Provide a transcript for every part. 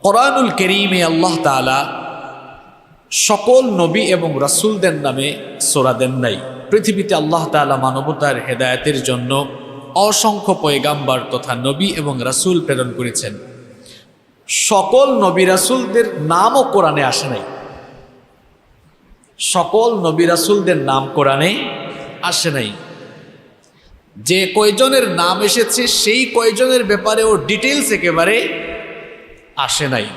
কোরআনুল কারীমে আল্লাহ তাআলা সকল নবী এবং রাসূলদের নামে সূরা দেন নাই। পৃথিবীতে আল্লাহ তাআলা মানবতার হেদায়েতের জন্য অসংখ্য পয়গাম্বার তথা নবী এবং রাসূল প্রেরণ করেছেন। সকল নবী রাসূলদের নামও কোরআনে আসে নাই। সকল নবী রাসূলদের নাম কোরআনে আসে নাই। যে কয়জনের নাম এসেছে সেই কয়জনের ব্যাপারেও ডিটেইলস একেবারে আসে নাই।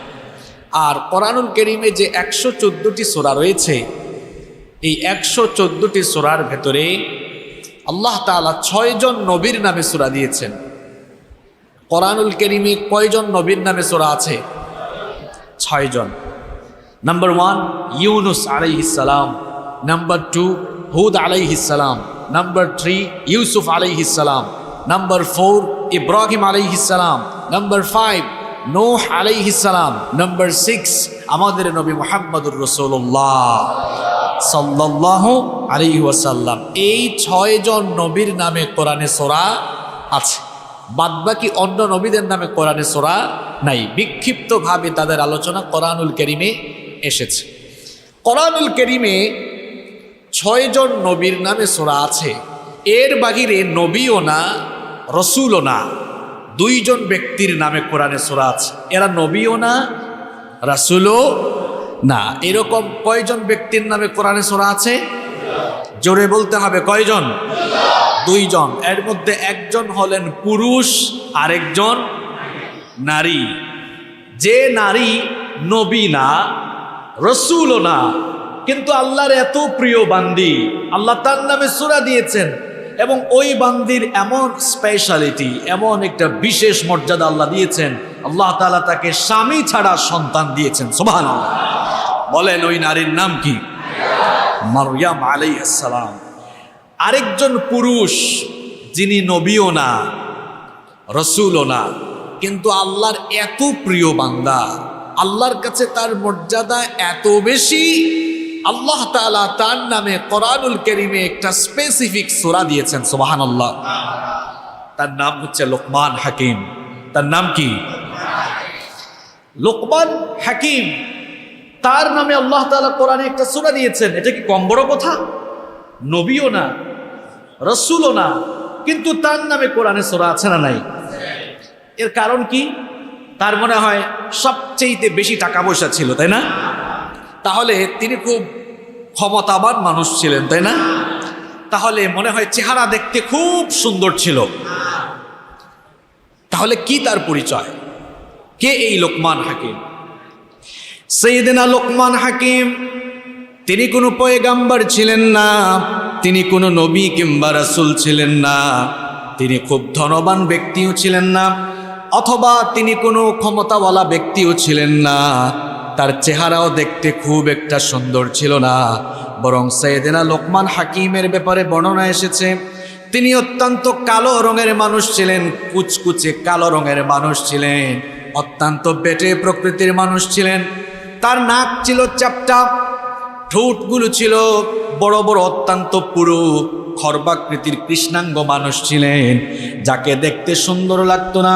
আর কোরআনুল কারীমে যে 114টি সূরা রয়েছে, এই 114টি সূরার ভেতরে আল্লাহ তাআলা 6 জন নবীর নামে সূরা দিয়েছেন। কোরআনুল কারীমে কয়জন নবীর নামে সূরা আছে? 6 জন। নাম্বার 1 ইউনুস আলাইহিস সালাম, নাম্বার 2 হুদ আলাইহিস সালাম, নাম্বার 3 ইউসুফ আলাইহিস সালাম, নাম্বার 4 ইব্রাহিম আলাইহিস সালাম, নাম্বার 5 নূহ আলাইহিস সালাম, নাম্বার 6 আমাদের নবী মুহাম্মদুর রাসূলুল্লাহ সাল্লাল্লাহু আলাইহি ওয়াসাল্লাম। এই 6 জন নবীর নামে কোরআনে সূরা আছে। বাদবাকি অন্য নবীদের নামে কোরআনে সূরা নাই। বিক্ষিপ্তভাবে তাদের আলোচনা কোরআনুল কারীমে এসেছে। কোরআনুল কারীমে 6 জন নবীর নামে সূরা আছে। এর বাহিরে নবীও না, রসুলও না, 2 জন ব্যক্তির নামে কোরআনে সূরা আছে। এরা নবীও না, রাসূলও না। এরকম কয়জন ব্যক্তির নামে কোরআনে সূরা আছে? জোরে বলতে হবে, কয়জন? 2 জন। এর মধ্যে একজন হলেন পুরুষ, আরেকজন নারী। যে নারী নবী না, রসূলও না, কিন্তু আল্লাহর এত প্রিয় বান্দি, আল্লাহ তার নামে সূরা দিয়েছেন। এবং ওই বান্দির এমন স্পেশালিটি, এমন একটা বিশেষ মর্যাদা আল্লাহ দিয়েছেন, আল্লাহ তাআলা তাকে স্বামী ছাড়া সন্তান দিয়েছেন। সুবহানাল্লাহ। বলেন ওই নারীর নাম কি? মারইয়াম আলাইহিস সালাম। আরেকজন পুরুষ যিনি নবীও না, রসূলও না, কিন্তু আল্লাহর এত প্রিয় বান্দা, আল্লাহর কাছে তার মর্যাদা এত বেশি, আল্লাহ তাআলা তার নামে কোরআনুল কারীমে একটা স্পেসিফিক সূরা দিয়েছেন। সুবহানাল্লাহ। তার নাম হচ্ছে লোকমান হাকিম। তার নাম কি? লোকমান হাকিম। তার নামে আল্লাহ তাআলা কোরআনে একটা সূরা দিয়েছেন। এটা কি কম বড় কথা? নবীও না, রসূলও না, কিন্তু তার নামে কোরআনে সূরা আছে না নাই? এর কারণ কি? তার মনে হয় সবচেয়ে বেশি টাকা পয়সা ছিল, তাই না? তাহলে তিনি খুব ক্ষমতাবান মানুষ ছিলেন, তাই না? তাহলে মনে হয় চেহারা দেখতে খুব সুন্দর ছিল। তাহলে কি তার পরিচয়? কে এই লোকমান হাকিম? সাইয়েদনা লোকমান হাকিম তিনি কোনো পয়গাম্বার ছিলেন না, তিনি কোনো নবী কিংবা রাসূল ছিলেন না, তিনি খুব ধনবান ব্যক্তিও ছিলেন না, অথবা তিনি কোনো ক্ষমতাওয়ালা ব্যক্তিও ছিলেন না। তার চেহারাও দেখতে খুব একটা সুন্দর ছিল না। বরং সাইয়েদনা লোকমান হাকিমের ব্যাপারে বর্ণনা এসেছে তিনি অত্যন্ত কালো রঙের মানুষ ছিলেন, কুচকুচে কালো রঙের মানুষ ছিলেন, অত্যন্ত বেটে প্রকৃতির মানুষ ছিলেন। তার নাক ছিল চাপটা, ঠোঁটগুলো ছিল বড় বড়, অত্যন্ত পুরু খর্বাকৃতির কৃষ্ণাঙ্গ মানুষ ছিলেন, যাকে দেখতে সুন্দর লাগতো না,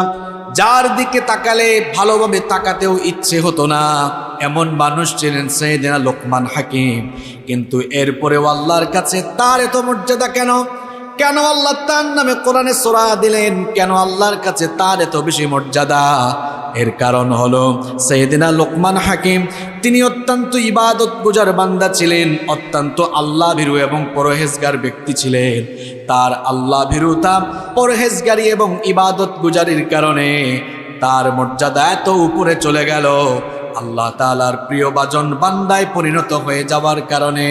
যার দিকে তাকালে ভালোভাবে তাকাতেও ইচ্ছে হতো না, এমন মানুষ ছিলেন সাইয়েদনা লোকমান হাকিম। কিন্তু এরপরেও আল্লাহর কাছে তার এত মর্যাদা কেন? কেন আল্লাহ তার নামে কোরআনে সূরা দিলেন? কেন আল্লাহর কাছে তার এত বেশি মর্যাদা? এর কারণ হলো সাইয়েদনা লোকমান হাকিম তিনি অত্যন্ত ইবাদত গুজার বান্দা ছিলেন, অত্যন্ত আল্লাহ ভীরু এবং পরহেজগার ব্যক্তি ছিলেন। তার আল্লাহ ভীরুতা, পরহেজগারি এবং ইবাদত গুজারির কারণে তার মর্যাদা এত উপরে চলে গেল, আল্লাহ তাআলার প্রিয় বাজন বান্দায় পরিণত হয়ে যাওয়ার কারণে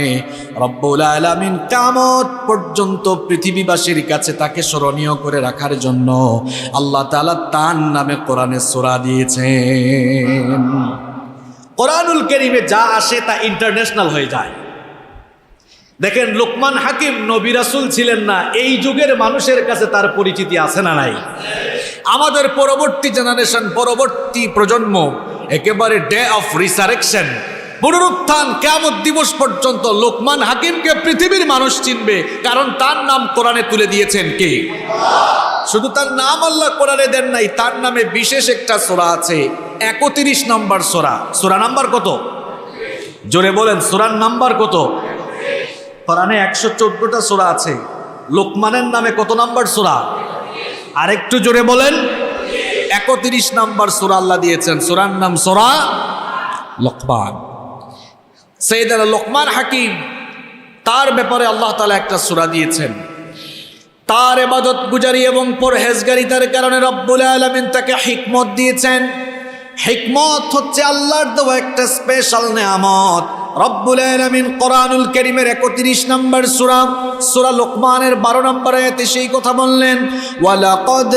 রব্বুল আলামিন কিয়ামত পর্যন্ত পৃথিবীবাসীর কাছে তাকে স্মরণীয় করে রাখার জন্য আল্লাহ তাআলা তার নামে কোরআনে সূরা দিয়েছেন। কোরআনুল কারীমে যা আসে তা ইন্টারন্যাশনাল হয়ে যায়। দেখেন লোকমান হাকিম নবী রাসূল ছিলেন না, এই যুগের মানুষের কাছে তার পরিচিতি আছে না নাই? আমাদের পরবর্তী জেনারেশন, পরবর্তী প্রজন্ম একেবারে ডে অফ রিসারেকশন, পুনরুত্থান, কিয়ামত দিবস পর্যন্ত লোকমান হাকিমকে পৃথিবীর মানুষ চিনবে, কারণ তার নাম কোরআনে তুলে দিয়েছেন কে? শুধু তার নাম আল্লাহ কোরআনে দেন নাই, তার নামে বিশেষ একটা সূরা আছে, 31 নম্বর সূরা। সূরা নাম্বার কত? জোরে বলেন, সূরার নাম্বার কত? কোরআনে 114টা সূরা আছে। লোকমানের নামে কত নাম্বার সূরা? আরেকটু জোরে বলেন। 31 নাম্বার সূরা আল্লাহ দিয়েছেন। সূরার নাম সূরা লোকমান। সাইয়েদনা লোকমান হাকিম, তার ব্যাপারে আল্লাহ তাআলা একটা সূরা দিয়েছেন। তার ইবাদত গুজারি এবং পরহেজগারিতার কারণে রব্বুল আলামিন তাকে হিকমত দিয়েছেন। হিকমত হচ্ছে আল্লাহর দেওয়া একটা স্পেশাল নেয়ামত। রব্বুল আলামিন কোরআনুল কারীমের 31 নম্বর সূরা, সূরা লোকমানের 12 নম্বর আয়াতে সেই কথা বললেন, ওয়ালাকাদ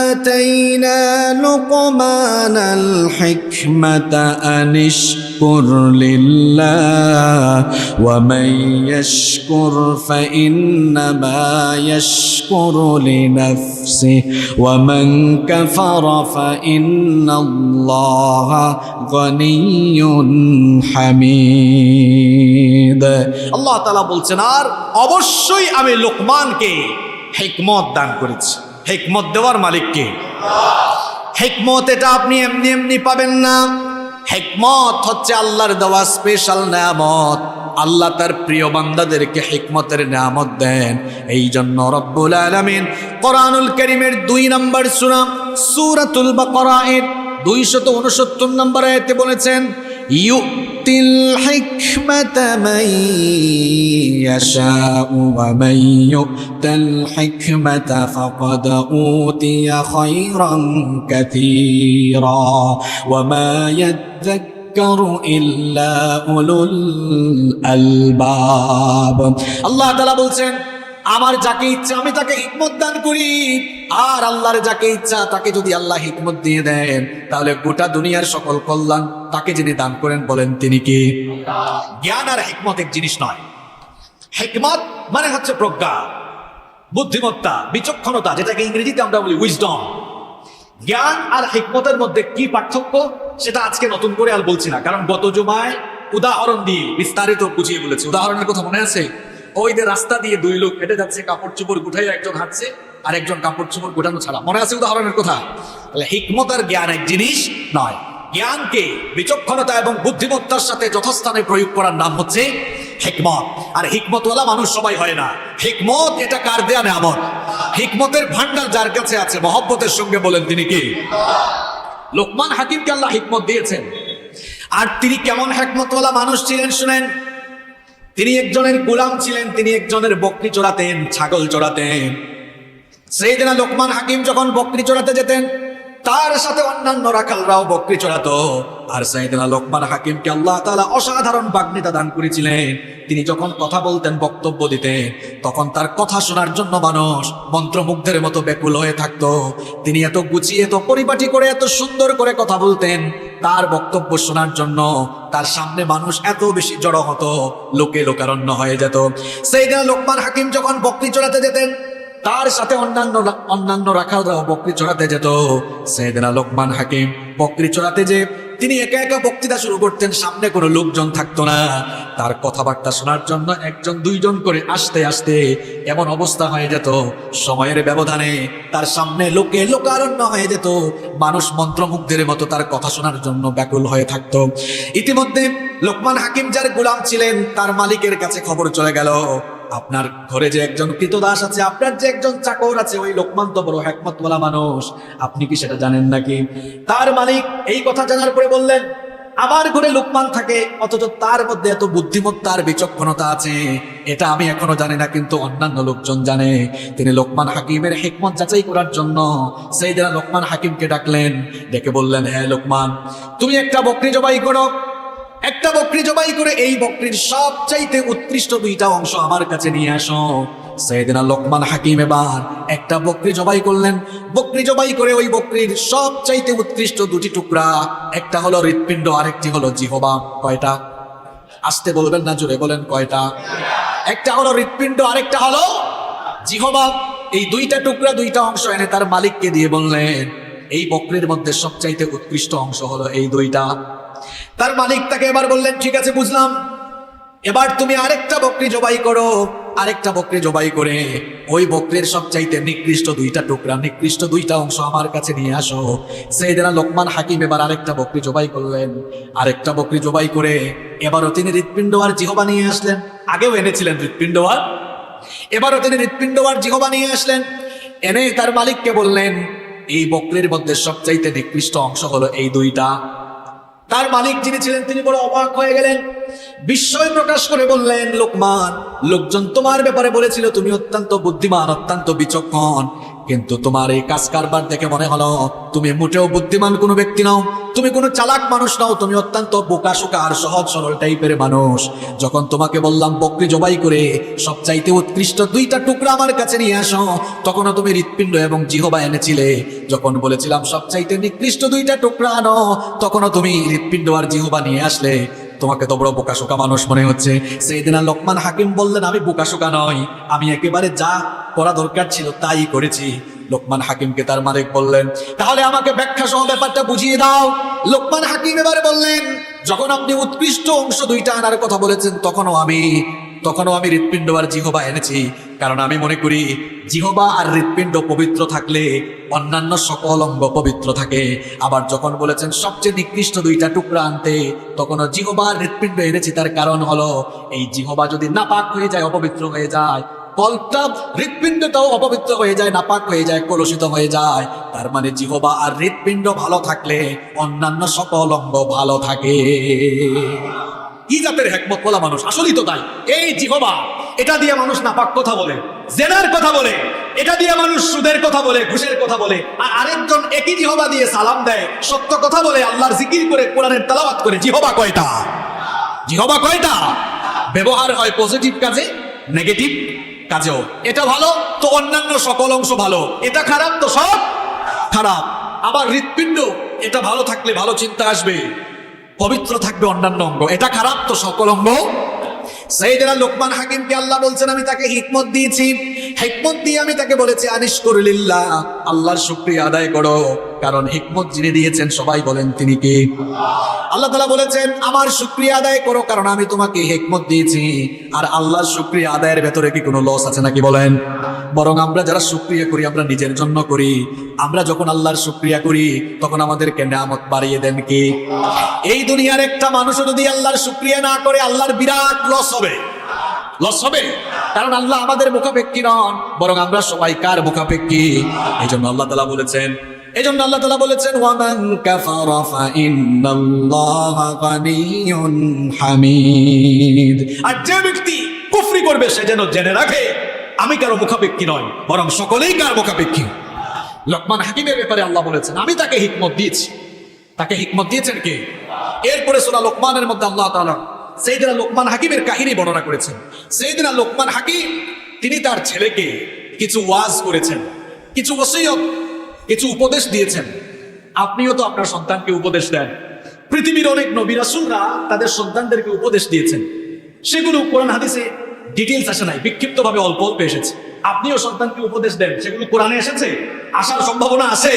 আতাইনা লুকমানাল হিকমাতা আনিশকুর লিল্লাহ ওয়া মান ইয়াশকুর ফাইন্নামা ইয়াশকুরু লিনাফসিহি ওয়া মান কাফারা ফাইন্নাল্লাহা গনিয়্যুন হামিদ। আল্লাহ তাআলা বলছেন, আর অবশ্যই আমি লোকমানকে হিকমত দান করেছি। হিকমত দেওয়ার মালিক কে? হিকমত এটা আপনি এমনি এমনি পাবেন না। হিকমত হচ্ছে আল্লাহর দেওয়া স্পেশাল নেয়ামত। আল্লাহ তার প্রিয় বান্দাদেরকে হিকমতের নেয়ামত দেন। এই জন্য রব্বুল আলামিন কোরআনুল কারীমের 2 নম্বর সূরা, সূরাতুল বাকারা এর 269 নম্বর আয়াতে বলেছেন, ইউতিল হিকমাতা মান ইয়াশাউ ওয়া মান ইউতাল হিকমাতা ফাকাদ উতিয়া খায়রান কাসীরা ওয়া মা ইয়াযাক্কারু ইল্লা উলুল আলবাব। আল্লাহ তাআলা বলছেন, আমার যাকে ইচ্ছা আমি তাকে হিকমত দান করি, আর আল্লাহর যাকে ইচ্ছা তাকে যদি আল্লাহ হিকমত দিয়ে দেন, তাহলে গোটা দুনিয়ার সকল কল্যাণ তাকে যিনি দান করেন বলেন তিনি কি? জ্ঞান আর হিকমত এক জিনিস নয়। হিকমত মানে হচ্ছে প্রজ্ঞা, বুদ্ধিমত্তা, বিচক্ষণতা, যেটাকে ইংরেজিতে আমরা বলি উইজডম। জ্ঞান আর হিকমতের মধ্যে কি পার্থক্য সেটা আজকে নতুন করে আর বলছি না, কারণ গত জুমায় উদাহরণ দিয়ে বিস্তারিত বুঝিয়ে বলেছি। উদাহরণের কথা মনে আছে? ওই যে রাস্তা দিয়ে 2 লোক হেঁটে যাচ্ছে, কাপড় চোপড় গুঠাই, একজন হাঁটছে আর একজন কাপড় চোপড় গোটানো ছাড়া। মনে আছে উদাহরণের কথা? তাহলে হিকমত আর জ্ঞান এক জিনিস নয়। জ্ঞানকে বিচক্ষণতা এবং বুদ্ধিমত্তার সাথে যথাস্থানে প্রয়োগ করার নাম হচ্ছে হিকমত। আর হিকমতওয়ালা মানুষ সবাই হয় না। হিকমত এটা কার দেয়া নেয়ামত? হিকমতের ভান্ডার যার কাছে আছে, মহব্বতের সঙ্গে বলেন তিনি কি? লোকমান হাকিমকে আল্লাহ হিকমত দিয়েছেন। আর তিনি কেমন হিকমতওয়ালা মানুষ ছিলেন শুনেন। তিনি একজনের গোলাম ছিলেন, তিনি একজনের বকরি চড়াতেন, ছাগল চড়াতেন। সাইয়েদনা লোকমান হাকিম যখন বকরি চড়াতে যেতেন, তার সাথে অন্যান্য রাখালরাও বকরি চড়াতো। আর সাইয়েদনা লোকমান হাকিমকে আল্লাহ তাআলা অসাধারণ বাগ্মিতা দান করেছিলেন। তিনি যখন কথা বলতেন, বক্তব্য দিতেন, তখন তার কথা শোনার জন্য মানুষ মন্ত্রমুগ্ধের মতো ব্যাকুল হয়ে থাকতো। তিনি এত গুছিয়ে, এত পরিপাটি করে, এত সুন্দর করে কথা বলতেন, তার বক্তব্য শোনার জন্য তার সামনে মানুষ এত বেশি জড়ো হতো, লোকে লোকারণ্য হয়ে যেত। সাইয়েদনা লোকমান হাকিম যখন বকরি চড়াতে যেতেন, তার সাথে অন্যান্য রাখালরাও বকরি চড়াতে যেত। সাইয়েদনা লোকমান হাকিম বকরি চড়াতে যে তিনি একা একা বক্তৃতা শুরু করতেন, সামনে কোনো লোকজন থাকতো না। তার কথাবার্তা শোনার জন্য 1-2 করে আসতে আসতে এমন অবস্থা হয়ে যেত, সময়ের ব্যবধানে তার সামনে লোকে লোকারণ্য হয়ে যেত। মানুষ মন্ত্রমুগ্ধের মতো তার কথা শোনার জন্য ব্যাকুল হয়ে থাকতো। ইতিমধ্যে লোকমান হাকিম যার গোলাম ছিলেন, তার মালিকের কাছে খবর চলে গেল, আপনার ঘরে যে একজন কৃতদাস আছে, আপনার যে একজন চাকর আছে, ওই লোকমান তো বড় হিকমতওয়ালা মানুষ, আপনি কি সেটা জানেন নাকি? তার মালিক এই কথা জানার পরে বললেন, আমার ঘরে লোকমান থাকে, অথচ তার মধ্যে এত বুদ্ধিমত্তা আর বিচক্ষণতা আছে, এটা আমি এখনো জানি না, কিন্তু অন্যান্য লোকজন জানে। তিনি লোকমান হাকিমের হিকমত যাচাই করার জন্য সাইয়েদনা লোকমান হাকিমকে ডাকলেন। ডেকে বললেন, হ্যাঁ লোকমান, তুমি একটা বকরি জবাই করো। একটা বকরি জবাই করে এই বকরির সবচাইতে উৎকৃষ্ট 2টা অংশ আমার কাছে নিয়ে আসো। সাইয়েদনা লোকমান হাকিম এবার একটা বকরি জবাই করলেন। বকরি জবাই করে ওই বকরির সবচাইতে উৎকৃষ্ট 2টি টুকরা, একটা হলো হৃৎপিণ্ড, আরেকটি হলো জিহবা। কয়টা? আসতে বলবেন না, জোরে বলেন কয়টা? একটা হলো হৃৎপিণ্ড, আরেকটা হলো জিহবা। এই 2টা টুকরা, 2টা অংশ এনে তার মালিককে দিয়ে বললেন, এই বকরির মধ্যে সবচাইতে উৎকৃষ্ট অংশ হলো এই 2টা। তার মালিক তাকে এবার বললেন, ঠিক আছে বুঝলাম, এবার তুমি আরেকটা বকরি জবাই করো, আরেকটা বকরি জবাই করে ওই বকরির সবচাইতে নিকৃষ্ট দুইটা টুকরা, নিকৃষ্ট দুইটা অংশ আমার কাছে নিয়ে আসো। সাইয়েদনা লোকমান হাকিম এবার আরেকটা বকরি জবাই করলেন, আরেকটা বকরি জবাই করে এবারও তিনি হৃৎপিণ্ড আর জিহবা নিয়ে আসলেন। আগেও এনেছিলেন হৃৎপিণ্ড আর, এবারও তিনি হৃৎপিণ্ড আর জিহবা নিয়ে আসলেন। এনে তার মালিককে বললেন, এই বকরির মধ্যে সবচাইতে নিকৃষ্ট অংশ হলো এই দুইটা। তার মালিক যিনি ছিলেন তিনি বড় অবাক হয়ে গেলেন, বিস্ময় প্রকাশ করে বললেন, লোকমান, লোকজন তোমার ব্যাপারে বলেছিল তুমি অত্যন্ত বুদ্ধিমান, অত্যন্ত বিচক্ষণ, কিন্তু তোমার এই কাজ কারবার দেখে মনে হলো তুমি মোটেও বুদ্ধিমান কোনো ব্যক্তি নও, তুমি কোনো চালাক মানুষ নও, তুমি অত্যন্ত বোকাশোকা আর সহজ সরল টাইপের মানুষ। যখন তোমাকে বললাম বকরি জবাই করে সবচাইতে উৎকৃষ্ট দুইটা টুকরা আমার কাছে নিয়ে আসো, তখনও তুমি হৃৎপিণ্ড এবং জিহবা এনেছিলে। যখন বলেছিলাম সবচাইতে নিকৃষ্ট দুইটা টুকরা আনো, তখনও তুমি হৃৎপিণ্ড আর জিহবা নিয়ে আসলে। তোমাকে তো বড় বোকাশোকা মানুষ মনে হচ্ছে। সাইয়েদনা লোকমান হাকিম বললেন, আমি বোকাশোকা নই, আমি একেবারে যা করা দরকার ছিল তাই করেছি। লোকমান হাকিমকে তার মালিক বললেন, তাহলে আমাকে ব্যাখ্যা সহ ব্যাপারটা বুঝিয়ে দাও। লোকমান হাকিম এবারে বললেন, যখন আপনি উৎকৃষ্ট অংশ দুইটা আনার কথা বলেছেন তখনও আমি হৃৎপিণ্ড আর জিহবা এনেছি, কারণ আমি মনে করি জিহবা আর হৃৎপিণ্ড পবিত্র থাকলে অন্যান্য সকল অঙ্গ পবিত্র থাকে। আবার যখন বলেছেন সবচেয়ে নিকৃষ্ট দুইটা টুকরা আনতে, তখনও জিহবা আর হৃৎপিণ্ড এনেছি। তার কারণ হলো এই জিহবা যদি নাপাক হয়ে যায়, অপবিত্র হয়ে যায়, কলটা হৃৎপিণ্ডটাও অপবিত্র হয়ে যায়, নাপাক হয়ে যায়, কলুষিত হয়ে যায়। তার মানে জিহবা আর হৃৎপিণ্ড ভালো থাকলে অন্যান্য সকল অঙ্গ ভালো থাকে। কি জাতের হিকমত বলা মানুষ, আসলেই তো তাই। এই জিহবা, এটা দিয়ে মানুষ নাপাক কথা বলে, জেনার কথা বলে, এটা দিয়ে মানুষ সুদের কথা বলে, ঘুষের কথা বলে, আর আরেকজন একই জিহবা দিয়ে সালাম দেয়, সত্য কথা বলে, আল্লাহর জিকির করে, কোরআনের তেলাওয়াত করে। জিহবা কয়টা? জিহবা কয়টা? ব্যবহার হয় পজিটিভ কাজে, নেগেটিভ কাজেও। এটা ভালো তো অন্যান্য সকল অংশ ভালো, এটা খারাপ তো সব খারাপ। আবার হৃৎপিণ্ড, এটা ভালো থাকলে ভালো চিন্তা আসবে, পবিত্র থাকবে অন্যান্য অঙ্গ, এটা খারাপ তো সকল অঙ্গ। সাইয়েদনা লোকমান হাকিমকে আল্লাহ বলছেন, আমি তাকে হিকমত দিয়েছি, হিকমত দিয়ে আমি তাকে বলেছি আনিশকুর লিল্লাহ, আল্লাহর শুকরিয়া আদায় করো। কারণ হিকমত যিনি দিয়েছেন সবাই বলেন তিনি কে? আল্লাহ তাআলা বলেছেন আমার শুকরিয়া আদায় করো, কারণ আমি তোমাকে হিকমত দিয়েছি। আর আল্লাহর শুকরিয়া আদায়ের ভেতরে কি কোনো লস আছে নাকি বলেন? বরং আমরা যারা শুকরিয়া করি আমরা নিজের জন্য করি। আমরা যখন আল্লাহর শুকরিয়া করি তখন আমাদেরকে নিয়ামত বাড়িয়ে দেন কি? এই দুনিয়ার একটা মানুষ যদি আল্লাহর শুকরিয়া না করে, আল্লাহর বিরাট লস হবে, লস হবে। কারণ আল্লাহ আমাদের মুখাপেক্ষী নন, বরং আমরা সবাই কার মুখাপেক্ষী? এই জন্য আল্লাহ তাআলা বলেছেন, ওয়ামান কাফারা ফাইন্নাল্লাহা গানিয়্যুন হামিদ। আর যে ব্যক্তি কুফরি করবে সে যেন জেনে রাখে আমি কারো মুখাপেক্ষী নয়, বরং সকলেই কার মুখাপেক্ষী। লোকমান হাকিমের ব্যাপারে আল্লাহ বলেছেন আমি তাকে হিকমত দিয়েছি। তাকে হিকমত দিয়েছেন কে? এরপরে সূরা লোকমানের মধ্যে আল্লাহ তাআলা সাইয়েদনা লোকমান হাকিমের কাহিনী বর্ণনা করেছেন। সাইয়েদনা লোকমান হাকিম তিনি তার ছেলেকে কিছু ওয়াজ করেছেন, কিছু ওসিয়ত, কিছু উপদেশ দিয়েছেন। আপনিও তো আপনার সন্তানকে উপদেশ দেন। পৃথিবীর অনেক নবী রাসূলরা তাদের সন্তানদেরকে উপদেশ দিয়েছেন, সেগুলো কোরআন হাদিসে ডিটেইলস আসে নাই, বিক্ষিপ্তভাবে অল্প অল্প এসেছে। আপনিও সন্তানকে উপদেশ দেন, সেগুলো কোরআনে এসেছে, আসার সম্ভাবনা আছে।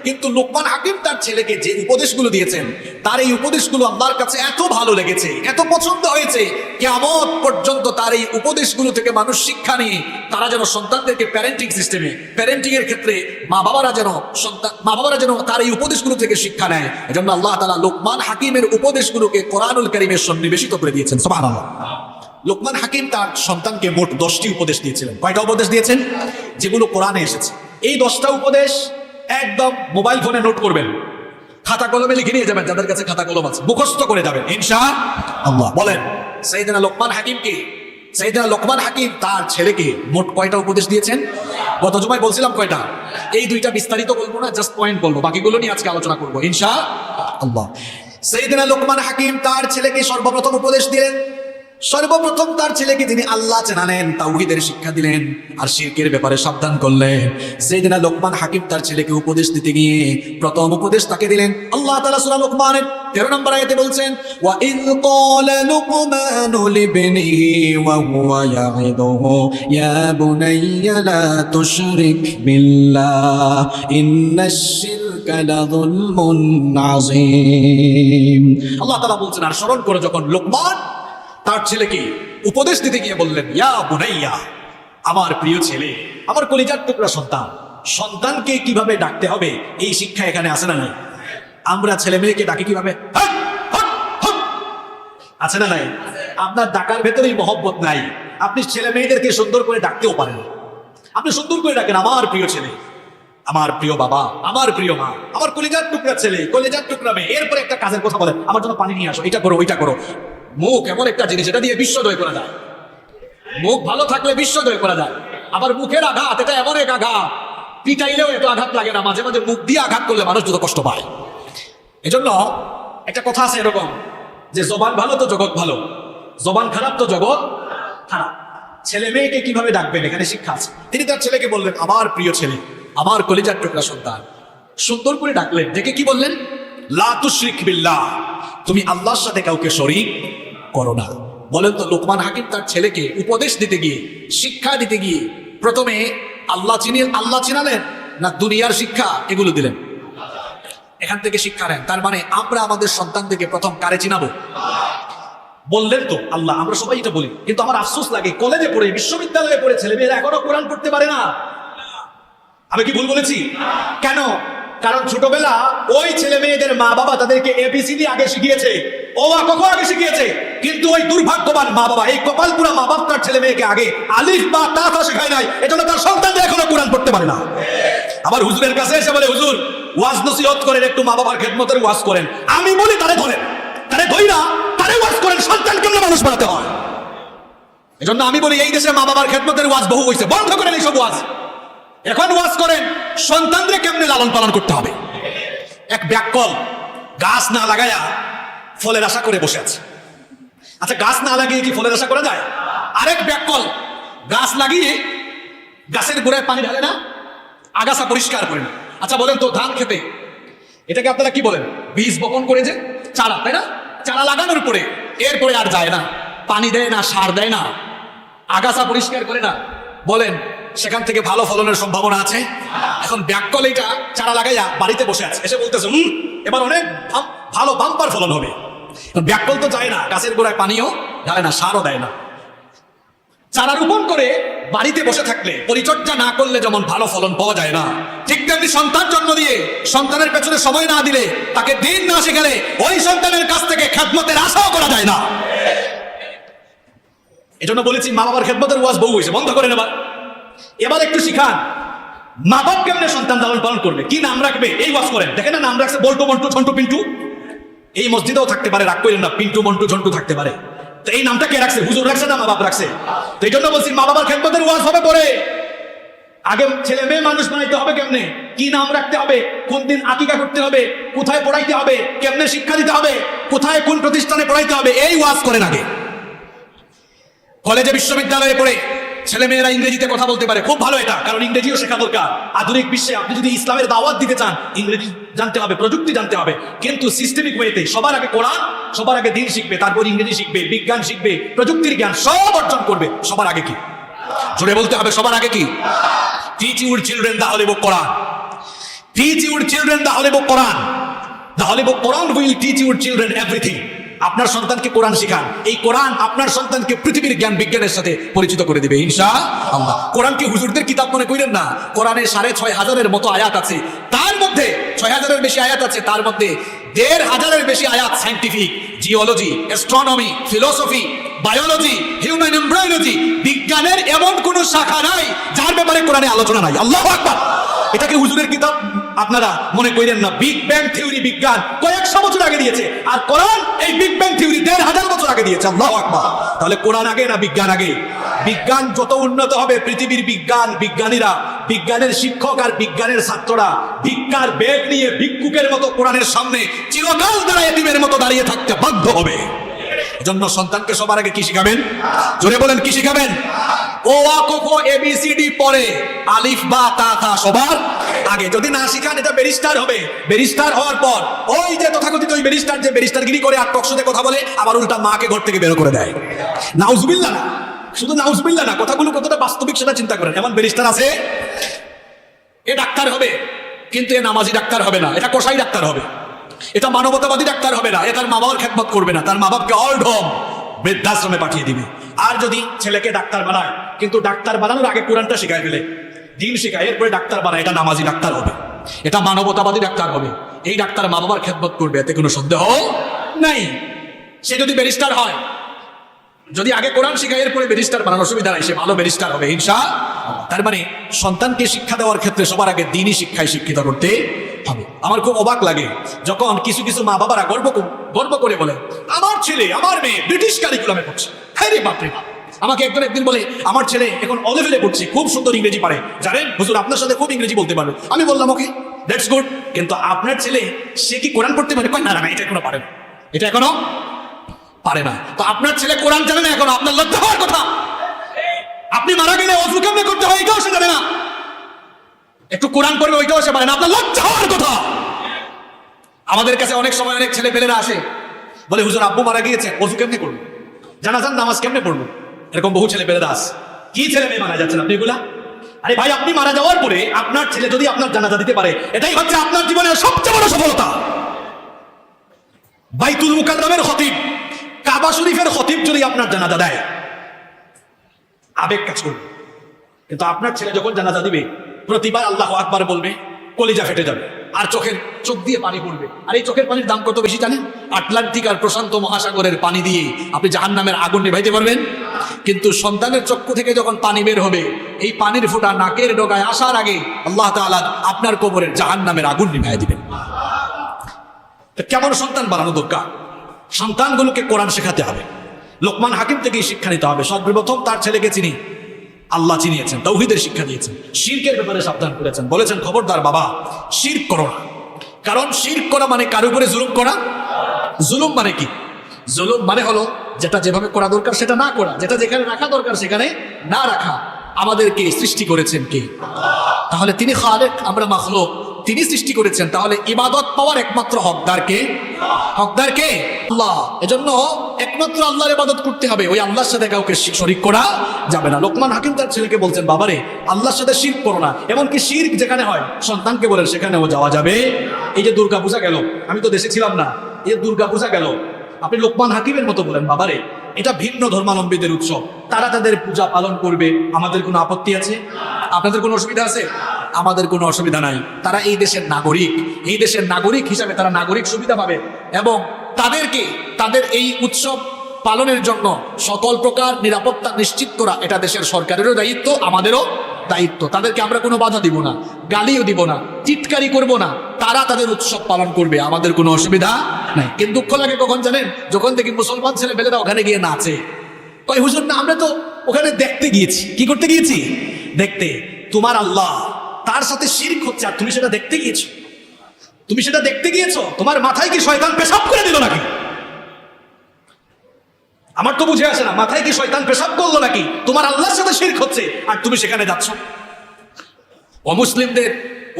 কিন্তু লোকমান হাকিম তার ছেলেকে যে উপদেশগুলো দিয়েছেন, তার এই উপদেশগুলো আল্লাহর কাছে এত ভালো লেগেছে, এত পছন্দ হয়েছে, কিয়ামত পর্যন্ত তার এই উপদেশগুলো থেকে মানুষ শিক্ষা নিয়ে তারা যেন সন্তানদেরকে প্যারেন্টিং সিস্টেমে, প্যারেন্টিং এর ক্ষেত্রে মা বাবারা যেন তার এই উপদেশগুলো থেকে শিক্ষা নেয়। এজন্য আল্লাহ তাআলা লোকমান হাকিমের উপদেশগুলোকে কোরআনুল কারীমে সন্নিবেশিত করে দিয়েছেন। সুবহানাল্লাহ। লোকমান হাকিম তার সন্তানকে মোট 10টি উপদেশ দিয়েছিলেন। কয়টা উপদেশ দিয়েছেন? যেগুলো কোরআনে এসেছে। এই 10টা উপদেশ একদম মোবাইল ফোনে নোট করবেন, খাতা কলমে লিখে নিয়ে যাবেন, যাদের কাছে খাতা কলম আছে মুখস্থ করে যাবেন ইনশাআল্লাহ। বলেন সাইয়েদনা লোকমান হাকিম তার ছেলেকে মোট কয়টা উপদেশ দিয়েছেন? গত জুমায় বলছিলাম কয়টা, এই দুইটা বিস্তারিত বলবো না, জাস্ট পয়েন্ট বলবো, বাকিগুলো নিয়ে আজকে আলোচনা করবো ইনশাআল্লাহ। সাইয়েদনা লোকমান হাকিম তার ছেলেকে সর্বপ্রথম উপদেশ দিলেন। সর্বপ্রথম তার ছেলেকে তিনি আল্লাহ চেনালেন, তাওহীদের শিক্ষা দিলেন, আর শিরকের ব্যাপারে সাবধান করলেন। সাইয়েদনা লোকমান হাকিম তার ছেলেকে উপদেশ দিতে গিয়ে প্রথম উপদেশ তাকে দিলেন আল্লাহ তাআলা সূরা লোকমানের 13 নম্বর আয়াতে বলছেন, ওয়া ইয ক্বালা লুকমানু লিবনিহি ওয়া হুয়া ইয়াইদুহু ইয়া বুনাইয়া লা তুশরিক বিল্লাহ ইন্নাশ শিরকা লাযুলমুন আযীম। আল্লাহ তাআলা বলছেন আর স্মরণ করো যখন লোকমান তার ছেলেকে উপদেশ দিতে গিয়ে বললেন, ইয়া বুনাইয়া, আমার প্রিয় ছেলে, আমার কলিজার টুকরা সন্তান, সন্তানকে কিভাবে ডাকতে হবে এই শিক্ষা এখানে আছে না নাই? আমরা ছেলে মেয়েকে ডাকি কিভাবে? হাট, হাট, হাট। আছে না নাই? আপনার ডাকার ভেতরেই মহব্বত নাই। আপনি ছেলে মেয়েদেরকে সুন্দর করে ডাকতেও পারেন। আপনি সুন্দর করে ডাকেন, আমার প্রিয় ছেলে, আমার প্রিয় বাবা, আমার প্রিয় মা, আমার কলিজার টুকরা ছেলে, কলিজার টুকরা মেয়ে। এরপরে একটা কাজের কথা বলেন, আমার জন্য পানি নিয়ে আসো, এটা করো, ওইটা করো। মুখ এমন একটা জিনিস, এটা দিয়ে বিশ্ব জয় করা যায়। মুখ ভালো থাকলে বিশ্ব জয় করা যায়। আবার মুখের আঘাত, এটা এমন এক আঘাত, পিটাইলেও এত আঘাত লাগে না, মাঝে মাঝে মুখ দিয়ে আঘাত করলে মানুষ যত কষ্ট পায়। এজন্য একটা কথা আছে এরকম, যে জবান ভালো তো জগৎ ভালো, জবান খারাপ তো জগৎ খারাপ। ছেলে মেয়েকে কিভাবে ডাকবেন এখানে শিক্ষা আছে। তিনি তার ছেলেকে বললেন, আমার প্রিয় ছেলে, আমার কলিজার টুকরা সন্তান। সুন্দর করে ডাকলেন, ডেকে কি বললেন? লা তুশরিক বিল্লাহ, তুমি আল্লাহর সাথে কাউকে শরীক করো না। বলেন তো, লোকমান হাকিম তার ছেলেকে উপদেশ দিতে গিয়ে, শিক্ষা দিতে গিয়ে প্রথমে আল্লাহ চিনালেন না দুনিয়ার শিক্ষা এগুলো দিলেন? এখান থেকে শিক্ষা নেন। তার মানে আমরা আমাদের সন্তানদেরকে প্রথম কারে চিনাবো? বললেন তো আল্লাহ। আমরা সবাই এটা বলি, কিন্তু আমার আফসোস লাগে, কলেজে পড়ে, বিশ্ববিদ্যালয়ে পড়ে ছেলেমেয়েরা এখনো কোরআন পড়তে পারে না। আমি কি ভুল বলেছি? কেন? কারণ ছোটবেলা ওই ছেলে মেয়েদের মা বাবা তাদেরকে এবিসিডি আগে শিখিয়েছে, ও আ ক খ আগে শিখিয়েছে, কিন্তু ওই দুর্ভাগ্যবান মা বাবা, এই কপালপুরা মা বাপ তার ছেলে মেয়েকে আগে আলিফ বা তা তা শেখায় নাই, এজন্য তার সন্তানরা এখনো কোরআন পড়তে পারে না। আবার হুজুরের কাছে এসে বলে, হুজুর ওয়াজ নসিহত করেন, একটু মা বাবার খেদমতের ওয়াজ করেন। আমি বলি, তারে ধরেন, তারে ধইরা তারে ওয়াজ করেন, সন্তান কেমন মানুষ বানাতে হয়। এজন্য আমি বলি, এই দেশে মা বাবার খেদমতের ওয়াজ বহু হয়েছে, বন্ধ করেন এইসব ওয়াজ। এখন ওয়াজ করেন সন্তানদের কেমনে লালন পালন করতে হবে। এক ব্যাককল গাছ না লাগায়া ফলের আশা করে বসে আছে। আচ্ছা, গাছ না লাগিয়ে কি ফলের আশা করা যায়? আরেক ব্যাককল গাছ লাগিয়ে গাছের গোড়ায় পানি ঢালে না, আগাছা পরিষ্কার করে না। আচ্ছা বলেন তো, ধান খেতে এটাকে আপনারা কি বলেন? বীজ বপন করে যে চারা, তাই না? চারা লাগানোর পরে এরপরে আর যায় না, পানি দেয় না, সার দেয় না, আগাছা পরিষ্কার করে না। বলেন সেখান থেকে ভালো ফলনের সম্ভাবনা আছে? এখন ব্যাককল এটা চারা লাগাইয়া বাড়িতে বসে আছে, এসে বলতেছে এবার অনেক ভালো বাম্পার ফলন হবে। ব্যাককল তো যায় না, গাছের গোড়ায় পানিও ঢালে না, সারও দেয় না। চারা রোপণ করে বাড়িতে বসে থাকলে, পরিচর্যা না করলে যেমন ভালো ফলন পাওয়া যায় না, ঠিক তেমনি সন্তান জন্ম দিয়ে সন্তানের পেছনে সময় না দিলে, তাকে দিন না শেখালে ওই সন্তানের কাছ থেকে খেদমতের আশাও করা যায় না। এজন্য বলেছি, মা বাবার খেদমতের ওয়াজ বহু হয়েছে, বন্ধ করে নেবার। এবার একটু শিখান, মা বাপ কেমনে সন্তান লালন পালন করবে, কি নাম রাখবে, এই ওয়াজ করেন। দেখেন না, নাম রাখছে বল্টু, মন্টু, ঝন্টু, পিন্টু। এই মসজিদেও থাকতে পারে, রাগ করেন না, পিন্টু, মন্টু, ঝন্টু থাকতে পারে। তো এই নামটা কে রাখছে? হুজুর রাখছে না মা বাপ রাখছে? তো এই জন্য বলছি, মা বাবার খেদমতের ওয়াজ হবে পরে। আগে ছেলে মেয়ে মানুষ বানাইতে হবে কেমনে, কি নাম রাখতে হবে, কোন দিন আকিকা করতে হবে, কোথায় পড়াইতে হবে, কেমনে শিক্ষা দিতে হবে, কোথায় কোন প্রতিষ্ঠানে পড়াইতে হবে, এই ওয়াজ করেন আগে। কলেজে বিশ্ববিদ্যালয়ে পড়ে ছেলে মেয়েরা ইংরেজিতে কথা বলতে পারে, খুব ভালো এটা, কারণ ইংরেজিও শেখা দরকার। আধুনিক বিশ্বে আপনি যদি ইসলামের দাওয়াত দিতে চান, ইংরেজি জানতে হবে, প্রযুক্তি জানতে হবে, কিন্তু সিস্টেমিক ওয়েতে। সবার আগে কোরআন, সবার আগে দিন শিখবে, তারপর ইংরেজি শিখবে, বিজ্ঞান শিখবে, প্রযুক্তির জ্ঞান সব অর্জন করবে। সবার আগে কি? জোরে বলতে হবে, সবার আগে কি? Teach your children the Holi book Quran. Teach your children the Holi book Quran. The Holi book Quran will teach your children everything. আপনার সন্তানকে কোরআন শিখান, এই কোরআন আপনার সন্তানকে পৃথিবীর জ্ঞান বিজ্ঞানের সাথে পরিচিত করে দিবে ইনশাআল্লাহ। কোরআন কি হুজুরদের কিতাব মনে করেন না? কোরআনে 6,500-এর মতো আয়াত আছে, তার মধ্যে 6,000-এর বেশি আয়াত আছে, তার মধ্যে 1,500-এর বেশি আয়াত scientific, geology, astronomy, philosophy, biology, human embryology, বিজ্ঞানের এমন কোন শাখা নাই যার ব্যাপারে কোরআনে আলোচনা নাই। আল্লাহু আকবার। এটাকে হুজুরের কিতাব আপনারা মনে করেন না। বিগ ব্যাং থিওরি বিজ্ঞান কয়েকশো বছর আগে দিয়েছে, আর কোরআন এই বিগ ব্যাং থিওরি 1,500 বছর আগে দিয়েছে। আল্লাহু আকবার। তাহলে কোরআন আগে না বিজ্ঞান আগে? বিজ্ঞান যত উন্নত হবে, পৃথিবীর বিজ্ঞানীরা, বিজ্ঞানের শিক্ষক আর বিজ্ঞানের ছাত্ররা ভিক্ষার ব্যাগ নিয়ে ভিক্ষুকের মতো কোরআনের সামনে চিরকাল দাঁড়ায় এতিমের মতো দাঁড়িয়ে থাকতে বাধ্য হবে। এজন্য সন্তানকে সবার আগে কি শিখাবেন? জোরে বলেন, কি শিখাবেন? ও আ ক খ এবিসিডি পড়ে, আলিফ বা তা তা সবার আগে। যদি না শিখান, এটা ব্যারিস্টার হবে। ব্যারিস্টার হওয়ার পর ওই যে তথাকথিত ওই ব্যারিস্টার যে ব্যারিস্টারগিরি করে আর টকশোতে কথা বলে, আবার উল্টা মাকে ঘর থেকে বের করে দেয়। নাউজুবিল্লাহ না, শুধু নাউজুবিল্লাহ না, কথাগুলো কতটা বাস্তবিক সেটা চিন্তা করেন। এমন ব্যারিস্টার আছে, এ ডাক্তার হবে, কিন্তু এ নামাজি ডাক্তার হবে না, এটা কসাই ডাক্তার হবে। এটা মানবতাবাদী ডাক্তার হবে না, এ তার মা বাবার খেদমত করবে না, তার মা বাপকে অল ঢং বৃদ্ধাশ্রমে পাঠিয়ে দিবে। আর যদি ছেলেকে ডাক্তার বানায়, কিন্তু ডাক্তার বানানোর আগে কোরআনটা শিখায় ফেলে, দিন শিখায়, এরপরে ডাক্তার বানায়, এটা নামাজি ডাক্তার হবে, এটা মানবতাবাদী ডাক্তার হবে। এই ডাক্তার মা বাবার খেদমত করবে, এতে কোনো সন্দেহ নাই। সে যদি ব্যারিস্টার হয়, যদি আগে কোরআন শিখায় এরপরে ব্যারিস্টার বানানোর অসুবিধা নাই, সে ভালো ব্যারিস্টার হবে ইনশাআল্লাহ। তার মানে সন্তানকে শিক্ষা দেওয়ার ক্ষেত্রে সবার আগে দ্বীনি শিক্ষায় শিক্ষিত করতে হবে। আমার খুব অবাক লাগে যখন কিছু কিছু মা বাবারা গর্ব করে বলে, আমার ছেলে আমার মেয়ে ব্রিটিশ কারিকুলামে পড়ছে। হ্যাঁ রে বাপরে বাপ। আমাকে একদিন বলে, আমার ছেলে এখন ও লেভেলে পড়ছে, খুব সুন্দর ইংরেজি পারে, জানেন হুজুর আপনার সাথে খুব ইংরেজি বলতে পারবে। আমি বললাম ওকে, দ্যাটস গুড, কিন্তু আপনার ছেলে সে কি কোরআন পড়তে পারে? না না, এটা এখনো পারে না, এটা এখনো পারে না। তো আপনার ছেলে কোরআন জানে না, এখন আপনার লজ্জা হওয়ার কথা। আপনি মারা গেলে ওযু কেমনে করতে হয় এটাও সে জানে না, একটু কোরআন পড়বে ওইটাও সে পারে না, আপনার লজ্জা হওয়ার কথা। আমাদের কাছে অনেক সময় অনেক ছেলে পেলেরা আসে, বলে হুজুর আব্বু মারা গিয়েছে, ওযু কেমনে করবো, জানাজার নামাজ কেমনে পড়বো? এরকম বহু ছেলে পেলেরা আছে। কি ছেলে মেয়ে মারা যাচ্ছেন আপনি এগুলা? আরে ভাই, আপনি মারা যাওয়ার পরে আপনার ছেলে যদি আপনার জানাজা দিতে পারে, এটাই হচ্ছে আপনার জীবনের সবচেয়ে বড় সফলতা। বাইতুল মুকাররমের খতিব, কাবা শরীফের খতিব যদি আপনার জানাজা দেয়, আবেগ কাজ করবে। কিন্তু আপনার ছেলে যখন জানাজা দিবে, প্রতিবার আল্লাহু আকবার বলবে, কলিজা ফেটে যাবে, আর চোখ দিয়ে পানি পড়বে। আর এই চোখের পানির দাম কত বেশি জানেন? আটলান্টিক আর প্রশান্ত মহাসাগরের পানি দিয়ে আপনি জাহান্নামের আগুন নিভাইতে পারবেন। কিন্তু সন্তানের চক্ষু থেকে যখন পানি বের হবে, এই পানির ফোঁটা নাকের ডগায় আসার আগে আল্লাহ তাআলা আপনার কবরের জাহান্নামের আগুন নিভাই দিবেন। কেমন সন্তান বানানো দরকার? সন্তানগুলোকে কোরআন শেখাতে হবে। লোকমান হাকিম থেকেই শিক্ষা নিতে হবে। সর্বপ্রথম তার ছেলেকে আল্লাহ চিনিয়েছেন, তাওহীদের শিক্ষা দিয়েছেন, শিরকের ব্যাপারে সাবধান করেছেন, বলেছেন খবরদার বাবা শিরক করো না। কারণ শিরক করা মানে কার উপরে জুলুম করা। জুলুম মানে কি? জুলুম মানে হলো যেটা যেভাবে করা দরকার সেটা না করা, যেটা যেখানে রাখা দরকার সেখানে না রাখা। আমাদেরকে সৃষ্টি করেছেন কে? তাহলে তিনি খালেক, আমরা মাখলুক। তিনি সৃষ্টি করেছেন, তাহলে ইবাদত পাওয়ার একমাত্র হকদার কে? হকদার কে? আল্লাহ। এজন্য একমাত্র আল্লাহর ইবাদত করতে হবে, ওই আল্লাহর সাথে কাউকে শরীক করা যাবে না। লোকমান হাকিম তার ছেলেকে বলছেন, বাবারে আল্লাহর সাথে শিরক করো না। এমনকি শিরক যেখানে হয় সন্তানকে বলেন সেখানেও যাওয়া যাবে। এই যে দুর্গা পূজা গেল, আমি তো দেশে ছিলাম না, এই যে দুর্গা পূজা গেল, আপনি লোকমান হাকিমের মতো বলেন, বাবারে এটা ভিন্ন ধর্মাবলম্বীদের উৎসব, তারা তাদের পূজা পালন করবে, আমাদের কোনো আপত্তি আছে? আপনাদের কোনো অসুবিধা আছে? আমাদের কোনো অসুবিধা নাই। তারা এই দেশের নাগরিক, এই দেশের নাগরিক হিসাবে তারা নাগরিক সুবিধা পাবে, এবং তাদেরকে তাদের এই উৎসব পালনের জন্য সকল প্রকার নিরাপত্তা নিশ্চিত করা এটা দেশের সরকারেরও দায়িত্ব, আমাদেরও দায়িত্ব। তাদেরকে আমরা কোনো বাধা দিব না, গালিও দিব না, চিৎকারি করব না, তারা তাদের উৎসব পালন করবে, আমাদের কোনো অসুবিধা নাই। কিন্তু দুঃখ লাগে কখন জানেন? যখন দেখি মুসলমান ছেলে মেয়েরা ওখানে গিয়ে নাচে। কই হুজুর না, আমরা তো ওখানে দেখতে গিয়েছি। কি করতে গিয়েছি? দেখতে। তোমার আল্লাহ তার সাথে শিরক হচ্ছে, আর তুমি সেটা দেখতে গিয়েছো। তুমি সেটা দেখতে গিয়েছো, তোমার মাথায় কি শয়তান পেশাব করে দিল নাকি? আমার তো বুঝে আসে না, মাথায় কি শয়তান পেশাব করলো নাকি? তোমার আল্লাহর সাথে শিরক হচ্ছে আর তুমি সেখানে যাচ্ছ। অমুসলিমদের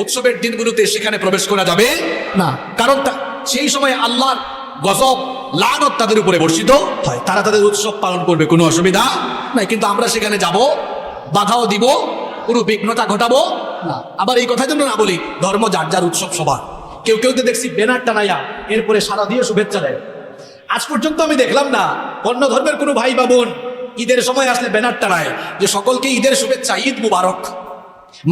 উৎসবের দিনগুলোতে সেখানে প্রবেশ করা যাবে না, কারণ সেই সময় আল্লাহর গজব লানত তাদের উপরে বর্ষিত হয়। তারা তাদের উৎসব পালন করবে, কোনো অসুবিধা নাই। কিন্তু আমরা সেখানে যাব, বাধাও দিব, কোনো বিঘ্নতা ঘটাবো না। আবার এই কথার জন্য না বলি ধর্ম যার যার উৎসব সবার। কেউ কেউ তো দেখছি ব্যানার টানাইয়া এরপরে সারা দিয়ে শুভেচ্ছা দেয়। আজ পর্যন্ত আমি দেখলাম না অন্য ধর্মের কোনো ভাই বা বোন ঈদের সময় আসলে ব্যানার টানায় যে সকলকে ঈদের শুভেচ্ছা, ঈদ মুবারক।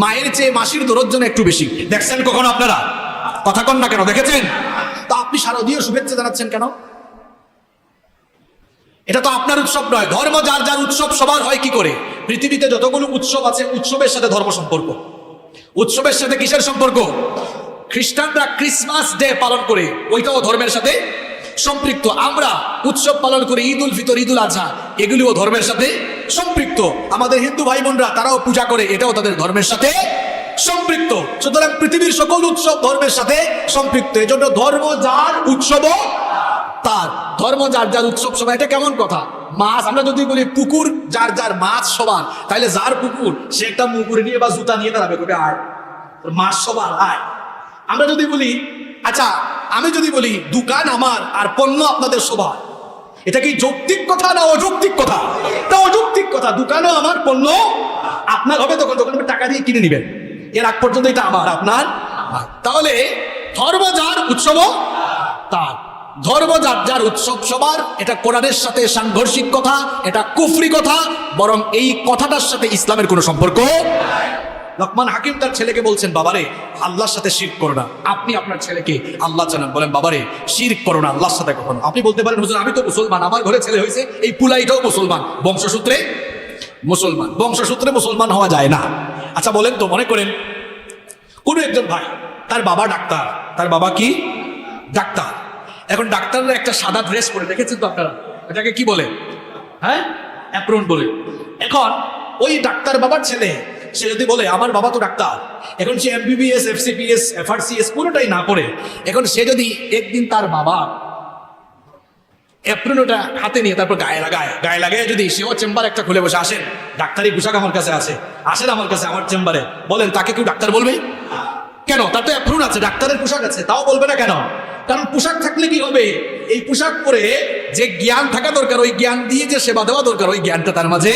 মায়ের চেয়ে মাসির দরদ যেন একটু বেশি। দেখছেন কখনো আপনারা? কথা কন না কেন? দেখেছেন? তা আপনি শারদীয় শুভেচ্ছা জানাচ্ছেন কেন? এটা তো আপনার উৎসব নয়। ধর্ম যার যার উৎসব সবার হয় কি করে? পৃথিবীতে যতগুলো উৎসব আছে উৎসবের সাথে ধর্ম সম্পর্ক। উৎসবের সাথে কিসের সম্পর্ক? খ্রিস্টানরা ক্রিসমাস ডে পালন করে, ওইটাও ধর্মের সাথে সম্পৃক্ত। আমরা উৎসব পালন করি, ঈদ উল ফিতর, ঈদ উল আজহা, এগুলিও ধর্মের সাথে সম্পৃক্ত। আমাদের হিন্দু ভাই বোনরা তারাও পূজা করে, এটাও তাদের ধর্মের সাথে সম্পৃক্ত। সুতরাং পৃথিবীর সকল উৎসব ধর্মের সাথে সম্পৃক্ত। এজন্য ধর্ম যার উৎসব তার, ধর্ম যার যার উৎসব সবার। এটা কেমন কথা? মাছ আমরা যদি বলি পুকুর যার যার মাছ সবার, তাহলে যার পুকুর সে একটা মুকুর নিয়ে বা জুতা নিয়ে দাঁড়াবে, কবে আয় মাছ সবার আয়। আমরা যদি বলি, আচ্ছা আমি যদি বলি দোকান আমার আর পণ্য আপনাদের সবার, এটা কি যৌক্তিক কথা না অযৌক্তিক কথা? এটা অযৌক্তিক কথা। দোকানও আমার, পণ্য আপনার হবে, তখন দোকানে টাকা দিয়ে কিনে নিবেন, এর আগ পর্যন্ত এটা আমার আপনার। তাহলে ধর্ম যার উৎসব তার। ধর্ম যার যার, উৎসব সবার, এটা কোরআনের সাথে সাংঘর্ষিক কথা, এটা কুফরি কথা, বরং এই কথাটার সাথে ইসলামের কোনো সম্পর্ক। লোকমান হাকিম তার ছেলেকে বলছেন, বাবারে আল্লাহর সাথে শিরক করো না। আপনি আপনার ছেলেকে আল্লাহ জানান, বলেন বাবারে শিরক করো না আল্লাহর সাথে কখনো। আপনি বলতে পারেন, হুজুর আমি তো মুসলমান, আমার ঘরে ছেলে হয়েছে, এই পুলাইটাও মুসলমান, বংশসূত্রে মুসলমান। বংশসূত্রে মুসলমান হওয়া যায় না। আচ্ছা বলেন তো, মনে করেন কোন একজন ভাই, তার বাবা ডাক্তার, তার বাবা কি ডাক্তার। এখন ডাক্তাররা একটা সাদা ড্রেস পরে, দেখেছেন তো আপনারা, এটাকে কি বলে? হ্যাঁ, অ্যাপ্রন বলে। এখন ওই ডাক্তার বাবার ছেলে, সে যদি বলে আমার বাবা তো ডাক্তার, এখন সে এমবিবিএস, এফসিপিএস, এফআরসিএস পুরোটাই না পড়ে, এখন সে যদি একদিন তার বাবা অ্যাপ্রনটা হাতে নিয়ে তারপর গায়ে লাগায় যদি সেও চেম্বার একটা খুলে বসে, আসেন ডাক্তারি পোশাক আমার কাছে আছে, আসেন আমার কাছে আমার চেম্বারে, বলেন তাকে কেউ ডাক্তার বলবে? কেন? তার তো অ্যাপ্রন আছে, ডাক্তারের পোশাক আছে, তাও বলবে না কেন? কারণ পোশাক থাকলে কি হবে? এই পোশাক পরে যে জ্ঞান থাকা দরকার, ওই জ্ঞান দিয়ে যে সেবা দেওয়া দরকার, ওই জ্ঞানটা তার মাঝে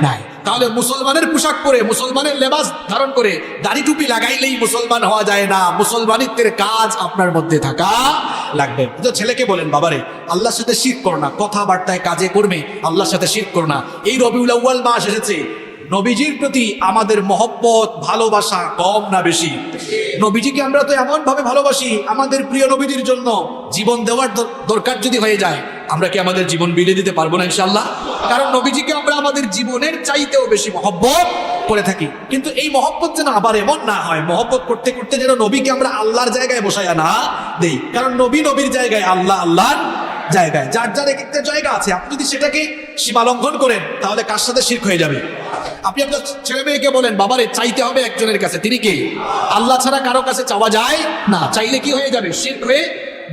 নাই। তাহলে মুসলমানের পোশাক পরে, মুসলমানের লেবাস ধারণ করে দাড়ি টুপি লাগাইলেই মুসলমান হওয়া যায় না, মুসলমানিত্বের কাজ আপনার মধ্যে থাকা লাগবে। তো ছেলেকে বলেন, বাবারে আল্লাহর সাথে শিরক করো না, কথাবার্তায় কাজে কর্মে আল্লাহর সাথে শিরক করো না। এই রবিউল আউয়াল মাস এসেছে, নবীজির প্রতি আমাদের মহব্বত ভালোবাসা কম না বেশি? নবীজিকে আমরা তো এমন ভাবে ভালোবাসি, আমাদের প্রিয় নবীজির জন্য জীবন দেওয়ার দরকার যদি হয়ে যায়, আমরা কি আমাদের জীবন বিলিয়ে দিতে পারবো না ইনশাআল্লাহ? কারণ নবীজিকে আমরা আমাদের জীবনের চাইতেও বেশি মহব্বত করে থাকি। কিন্তু এই মহব্বত যেন আবার এমন না হয়, মহব্বত করতে করতে যেন নবীকে আমরা আল্লাহর জায়গায় বসাইয়া না দেই। কারণ নবী নবীর জায়গায়, আল্লাহ আল্লাহর জায়গায়। যার যার এক একটা জায়গা আছে, আপনি যদি সেটাকে সীমা লঙ্ঘন করেন, তাহলে কার সাথে শিরক হয়ে যাবে? আপনি আপনার ছেলে মেয়েকে বলেন, বাবারে চাইতে হবে একজনের কাছে, তিনি কে? আল্লাহ ছাড়া কারো কাছে চাওয়া যায় না, চাইলে কি হয়ে যাবে? শিরক হয়ে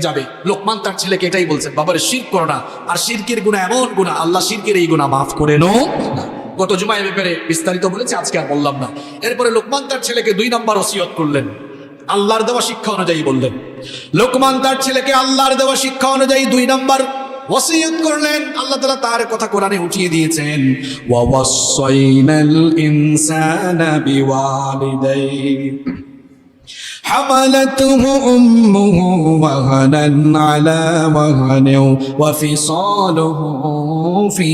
যাবে। লোকমান তার ছেলেকে এটাই বলছেন, বাবারে শিরক করো না। আর শিরকের গুনাহ এমন গুনাহ, আল্লাহ শিরকের এই গুনাহ মাফ করে নো না। গত জুমায় ব্যাপারে বিস্তারিত বলেছে, আজকে আর বললাম না। এরপরে লোকমান তার ছেলেকে 2 নম্বর ওসিয়ত করলেন, আল্লাহর দেওয়া শিক্ষা অনুযায়ী বললেন। লোকমান তার ছেলেকে আল্লাহর দেওয়া শিক্ষা অনুযায়ী 2 নম্বর ওসিয়ত করলেন। আল্লাহ তাআলা তার কথা কোরআনে উঠিয়ে দিয়েছেন, ওয়া ওয়াসাইনাল ইনসানা বিওয়ালিদাইহি حملته أمه وهنا على وهن وفصاله في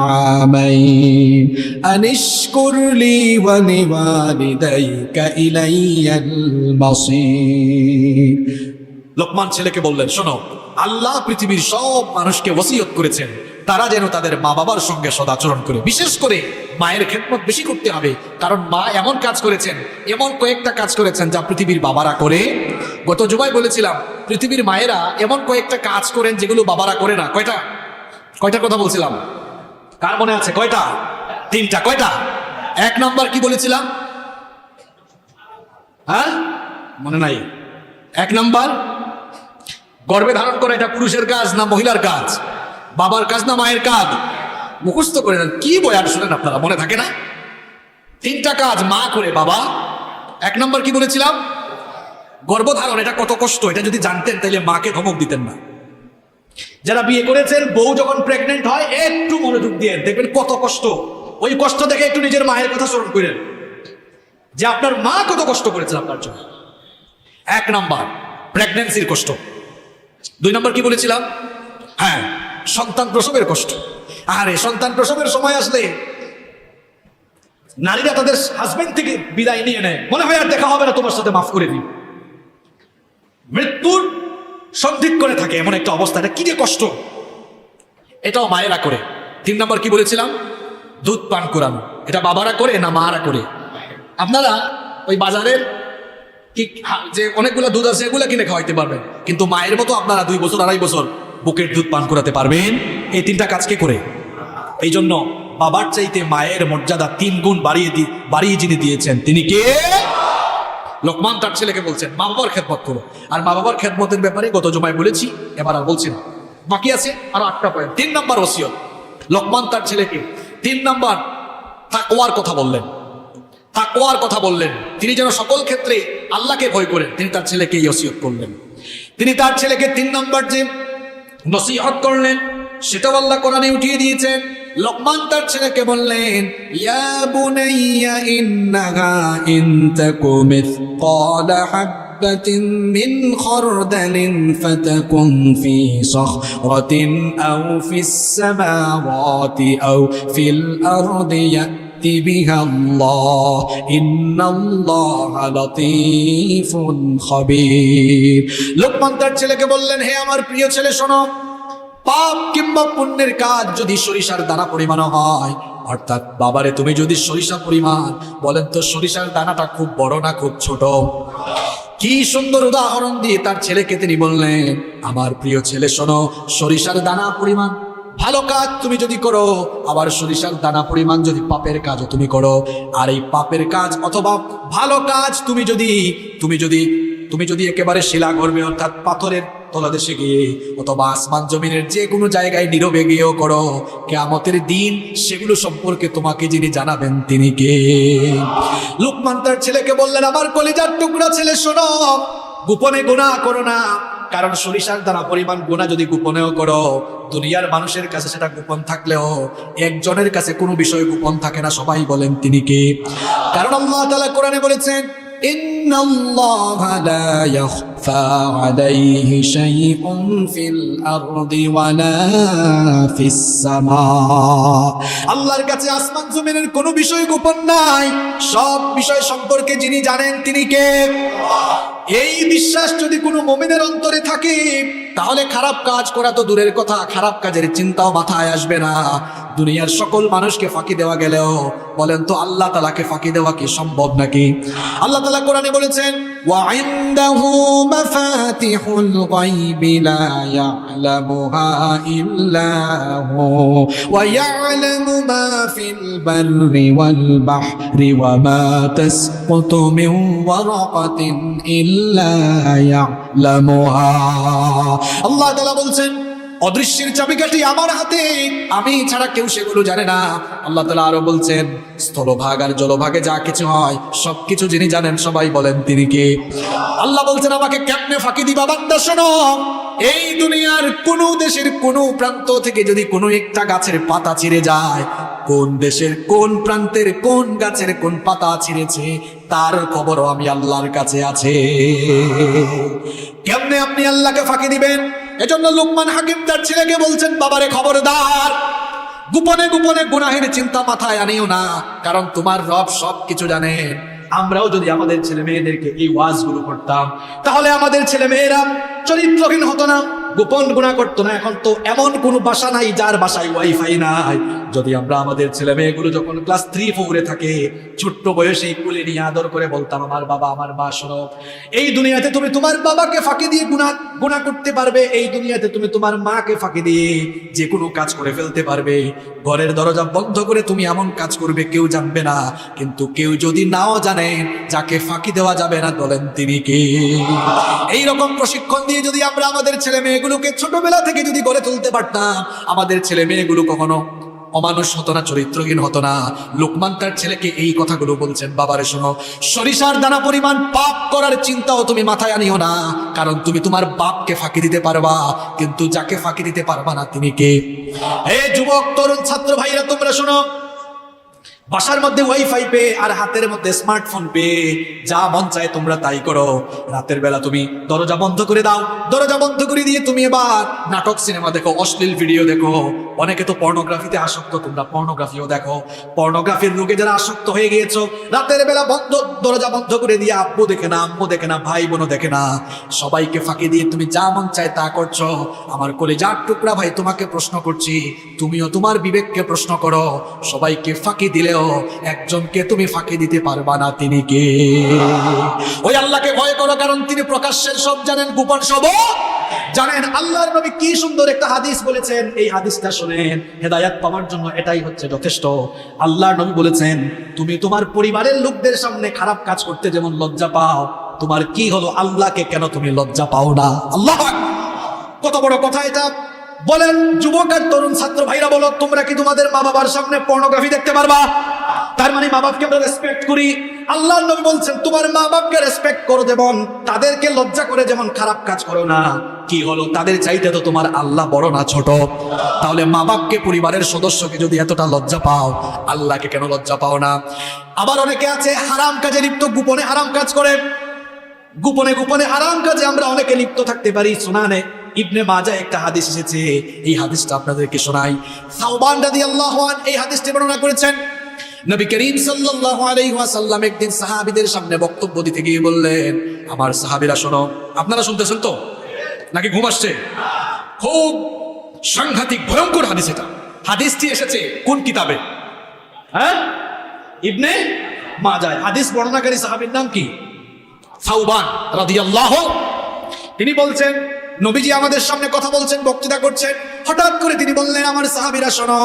عامين أن اشكر لي ولوالديك إلي المصير। লোকমান ছেলেকে বললেন, শোনো, আল্লাহ পৃথিবীর সব মানুষকে ওসিয়ত করেছেন তারা যেন তাদের মা বাবার সঙ্গে সদাচরণ করে, বিশেষ করে মায়ের খেদমত বেশি করতে হবে। কারণ মা এমন কাজ করেছেন, এমন কয়েকটা কাজ করেছেন যা পৃথিবীর বাবারা করে। গত জুমায় বলেছিলাম, পৃথিবীর মায়েরা এমন কয়েকটা কাজ করেন যেগুলো বাবারা করে না। কয়টা কথা বলছিলাম? কার মনে আছে? কয়টা? 3টা। কয়টা? 1 নম্বর কি বলেছিলাম? হ্যাঁ, মনে নাই? 1 নম্বর, গর্ভে ধারণ করা এটা পুরুষের কাজ না মহিলার কাজ? বাবার কাজ না মায়ের কাজ? মুখস্থ করে নেন, কি বয়ান শুনেন আপনারা, মনে থাকে না? 3টা কাজ মা করে, বাবা। 1 নম্বর কি বলেছিলাম? গর্ভধারণ। এটা কত কষ্ট, এটা যদি জানতেন তাহলে মাকে ধমক দিতেন না। যারা বিয়ে করেছেন, বউ যখন প্রেগনেন্ট হয়, একটু মনোযোগ দিয়ে দেখবেন কত কষ্ট। ওই কষ্ট দেখে একটু নিজের মায়ের কথা স্মরণ করেন যে আপনার মা কত কষ্ট করেছেন আপনার জন্য। 1 নম্বর প্রেগনেন্সির কষ্ট। 2 নম্বর কি বলেছিলাম? হ্যাঁ, সন্তান প্রসবের কষ্ট। আরে সন্তান প্রসবের সময় আসলে নারীরা তাদের হাজবেন্ড থেকে বিদায় নিয়ে নেয়, মনে হয় আর দেখা হবে না, তোমার সাথে মাফ করে দিই। মৃত্যুর সন্ধিক করে থাকে, এমন একটা অবস্থা। এটা কি যে কষ্ট, এটাও মায়েরা করে। 3 নম্বর কি বলেছিলাম? দুধ পান করানো। এটা বাবারা করে না মারা করে? আপনারা ওই বাজারের কি যে অনেকগুলো দুধ আছে, এগুলো কিনে খাওয়াইতে পারবেন, কিন্তু মায়ের মতো আপনারা 2 বছর 2.5 বছর বুকের দুধ পান করাতে পারবেন? এই 3টা কাজ কে করে? এই জন্য বাবার চাইতে মায়ের মর্যাদা 3 গুণ বাড়িয়ে যিনি দিয়েছেন, তিনি কে? লোকমান তার ছেলেকে বলছেন, মা বাবার খেদমত করো। আর মা বাবার খেদমতের ব্যাপারে গত জুমায় বলেছি, এবার আর বলছি না, বাকি আছে আরো 8টা পয়েন্ট। 3 নম্বর ওসিয়ত, লোকমান তার ছেলেকে 3 নম্বর তাকওয়ার কথা বললেন। তাকওয়ার কথা বললেন, তিনি যেন সকল ক্ষেত্রে আল্লাহকে ভয় করেন, তিনি তার ছেলেকে ওসিয়ত করলেন। তিনি তার ছেলেকে 3 নম্বর যে নসিহত করলেন, সেটাও আল্লাহ কোরআনে উঠিয়ে দিয়েছেন। লোকমান তার ছেলেকে বললেন, ইয়া বুনাইয়া ইন্নাহা ইন তাকু মিসকালা حبة من خردل فتكن في صخرة أو في السماوات أو في الأرض يأتي بها الله إن الله لطيف خبير লোকমান তার ছেলেকে বললেন, হে আমার প্রিয় ছেলে শোনো, পাপ কিংবা পুণ্যের কাজ যদি সরিষার দানা পরিমাণ হয়, অর্থাৎ বাবারে তুমি যদি সরিষা পরিমাণ, বলেন তো সরিষার দানাটা খুব বড় না খুব ছোট? কি সুন্দর উদাহরণ দিয়ে তার ছেলেকে তিনি বললেন, আমার প্রিয় ছেলে শোনো, সরিষার দানা পরিমাণ ভালো কাজ তুমি যদি করো, আবার সরিষার দানা পরিমাণ যদি পাপের কাজও তুমি করো, আর এই পাপের কাজ অথবা ভালো কাজ তুমি যদি একেবারে শিলা গর্বে অর্থাৎ পাথরের তলদেশে গিয়ে অথবা আসমান জমিনের যে কোনো জায়গায় নীরবে গিয়েও করো, কিয়ামতের দিন সেগুলো সম্পর্কে তোমাকে যিনি জানাবেন তিনি কে? লোকমান তার ছেলেকে বললেন, আমার কলিজার টুকরা ছেলে শোনো, গোপনে গুনাহ করো না, কারণ সরিষার দানা পরিমাণ গুনাহ যদি গোপনেও করো, দুনিয়ার মানুষের কাছে সেটা গোপন থাকলেও একজনের কাছে কোনো বিষয় গোপন থাকে না। সবাই বলেন তিনি কে? কারণ আল্লাহ তাআলা কোরআনে বলেছেন, ইন্নাল্লাহা লা ইয়াখফা আলাইহি শাইউন ফিল আরদি ওয়ালা ফিস সামা। আল্লাহর কাছে আসমান জমিনের কোনো বিষয় গোপন নাই, সব বিষয় সম্পর্কে যিনি জানেন তিনি কে? এই বিশ্বাস যদি কোনো মুমিনের অন্তরে থাকে, তাহলে খারাপ কাজ করা তো দূরের কথা, খারাপ কাজের চিন্তাও মাথায় আসবে না। দুনিয়ার সকল মানুষকে ফাঁকি দেওয়া গেলেও বলেন তো আল্লাহ তাআলাকে ফাঁকি দেওয়া কি সম্ভব নাকি? আল্লাহ তাআলা কোরআনে বলেছেন, ওয়া ইনদাহু মাফাতিহুল গায়বি লা ইয়ালামুহা ইল্লা হু ওয়া ইয়ালামু মা ফিল বাররি ওয়াল বাহরি ওয়া মা তাসকুতু মিন ওয়ারাকাতিন ইল্লা ইয়ালামুহা। আল্লাহ তাআলা বলছেন, অদৃশ্যের চাবিকাঠি আমার হাতে, আমি ছাড়া কেউ সেগুলো জানে না। আল্লাহ তাআলা আরো বলছেন, স্থলভাগ আর জলভাগে যা কিছু হয় সবকিছু যিনি জানেন, সবাই বলেন তিনি কে? আল্লাহ বলছেন, আমাকে কেমনে ফাঁকি দিবা বান্দা শোনো, এই দুনিয়ার কোন দেশের কোন প্রান্ত থেকে যদি কোনো একটা গাছের পাতা ছিঁড়ে যায়, কোন দেশের কোন প্রান্তের কোন গাছের কোন পাতা ছিঁড়েছে তার খবরও আমি আল্লাহর কাছে আছে। কেমনে আপনি আল্লাহকে ফাঁকি দিবেন? এজন্য লোকমান হাকিম তার ছেলেকে বলছেন, বাবারে খবরদার, গোপনে গোপনে গুনাহের চিন্তা মাথায় আনিও না, কারণ তোমার রব সব কিছু জানেন। আমরাও যদি আমাদের ছেলে মেয়েদেরকে এই ওয়াজগুলো করতাম, তাহলে আমাদের ছেলে মেয়েরা চরিত্রহীন হতো না, গোপন গুনাহ করতো না। এখন তো এমন কোনো বাসা নাই যার বাসায় ওয়াইফাই নাই। যদি আমরা আমাদের ছেলে মেয়েগুলো যখন ক্লাস 3-4 থাকে, ছোট্ট বয়সে কোলে নিয়ে আদর করে বলতাম, আমার বাবা আমার মা শোনো, এই দুনিয়াতে তুমি তোমার বাবাকে ফাঁকি দিয়ে গুনাহ করতে পারবে, এই দুনিয়াতে তুমি তোমার মাকে ফাঁকি দিয়ে যে কোনো কাজ করে ফেলতে পারবে, ঘরের দরজা বন্ধ করে তুমি এমন কাজ করবে কেউ জানবে না। কিন্তু কেউ যদি নাও জানে, যাকে ফাঁকি দেওয়া যাবে না বলেন তিনি কে? এইরকম প্রশিক্ষণ দিয়ে যদি আমরা আমাদের ছেলে মেয়েগুলোকে ছোটবেলা থেকে যদি গড়ে তুলতে পারতাম, আমাদের ছেলে মেয়েগুলো কখনো অমানুষ হতো না, চরিত্রহীন হতো না। লোকমান তার ছেলেকে এই কথাগুলো বলছেন, বাবারে শোনো, সরিষার দানা পরিমাণ পাপ করার চিন্তাও তুমি মাথায় আনিও না, কারণ তুমি তোমার বাপকে ফাঁকি দিতে পারবা, কিন্তু যাকে ফাঁকি দিতে পারবা না তিনি কে? হে যুবক তরুণ ছাত্র ভাইরা, তোমরা শোনো, বাসার মধ্যে ওয়াইফাই পেয়ে আর হাতের মধ্যে স্মার্টফোন পেয়ে যা মন চায় তোমরা তাই করো। রাতের বেলা তুমি দরজা বন্ধ করে দাও, দরজা বন্ধ করে দিয়ে তুমি এবার নাটক সিনেমা দেখো, অশ্লীল ভিডিও দেখো। অনেকে তো পর্নোগ্রাফিতে আসক্ত, তোমরা পর্নোগ্রাফিও দেখো। পর্নোগ্রাফির রোগে যারা আসক্ত হয়ে গিয়েছো, রাতের বেলা দরজা বন্ধ করে দিয়ে আব্বু দেখে না, আম্মু দেখে না, ভাই বোনও দেখে না, সবাইকে ফাঁকি দিয়ে তুমি যা মন চায় তা করছো। আমার কলিজার টুকরা ভাই, তোমাকে প্রশ্ন করছি, তুমিও তোমার বিবেককে প্রশ্ন করো। সবাইকে ফাঁকি দিলেও একজনকে তুমি ফাঁকি দিতে পারবা না, তিনি কে? ওই আল্লাহকে ভয় করো, কারণ তিনি প্রকাশ্যের সব জানেন, গোপন সব জানেন। আল্লাহর নবী কি সুন্দর একটা হাদিস বলেছেন, এই হাদিসটা শুনেন, হেদায়েত পাওয়ার জন্য এটাই হচ্ছে যথেষ্ট। আল্লাহর নবী বলেছেন, তুমি তোমার পরিবারের লোকদের সামনে খারাপ কাজ করতে যেমন লজ্জা পাও, তোমার কি হলো, আল্লাহকে কেন তুমি লজ্জা পাও না? আল্লাহ, কত বড় কথা এটা! বলেন যুবক আর তরুণ ছাত্র ভাইরা, বলো, তোমরা কি তোমাদের মা বাবার সামনে পর্নোগ্রাফি দেখতে পারবা? তার মানে মা বাপকে আমরা রেসপেক্ট করি। আল্লাহর নবী বলছেন, তোমার মা বাপকে রেসপেক্ট করো, যেমন তাদেরকে লজ্জা করে যেমন খারাপ কাজ করো না। কি হলো, তাদের চাইতে তো তোমার আল্লাহ বড় না ছোট? তাহলে মা বাপকে, পরিবারের সদস্যকে যদি এতটা লজ্জা পাও, আল্লাহকে কেন লজ্জা পাও না? আবার অনেকে আছে হারাম কাজে লিপ্ত, গোপনে হারাম কাজ করে। গোপনে গোপনে হারাম কাজে আমরা অনেকে লিপ্ত থাকতে পারি। সুনানে ইবনে মাজাহ একটা হাদিস এসেছে, এই হাদিসটা আপনাদেরকে শোনাই। সাওবান রাদিয়াল্লাহু আনহু এই হাদিসটি বর্ণনা করেছেন। নবী করিম সাল্লাল্লাহু আলাইহি ওয়াসাল্লাম একদিন সাহাবীদের সামনে বক্তব্য দিতে গিয়ে বললেন, আমার সাহাবীরা শোনো। আপনারা শুনতেছেন তো নাকি ঘুম আসছে? খুব সাংঘাতিক ভয়ঙ্কর হাদিস এটা। হাদিসটি এসেছে কোন কিতাবে? হ্যাঁ, ইবনে মাজাহ। হাদিস বর্ণনাকারী সাহাবীর নাম কি? সাওবান রাদিয়াল্লাহু। তিনি বলছেন, নবীজি আমাদের সামনে কথা বলছেন, বক্তৃতা করছেন। হঠাৎ করে তিনি বললেন, আমার সাহাবীরা শোনো,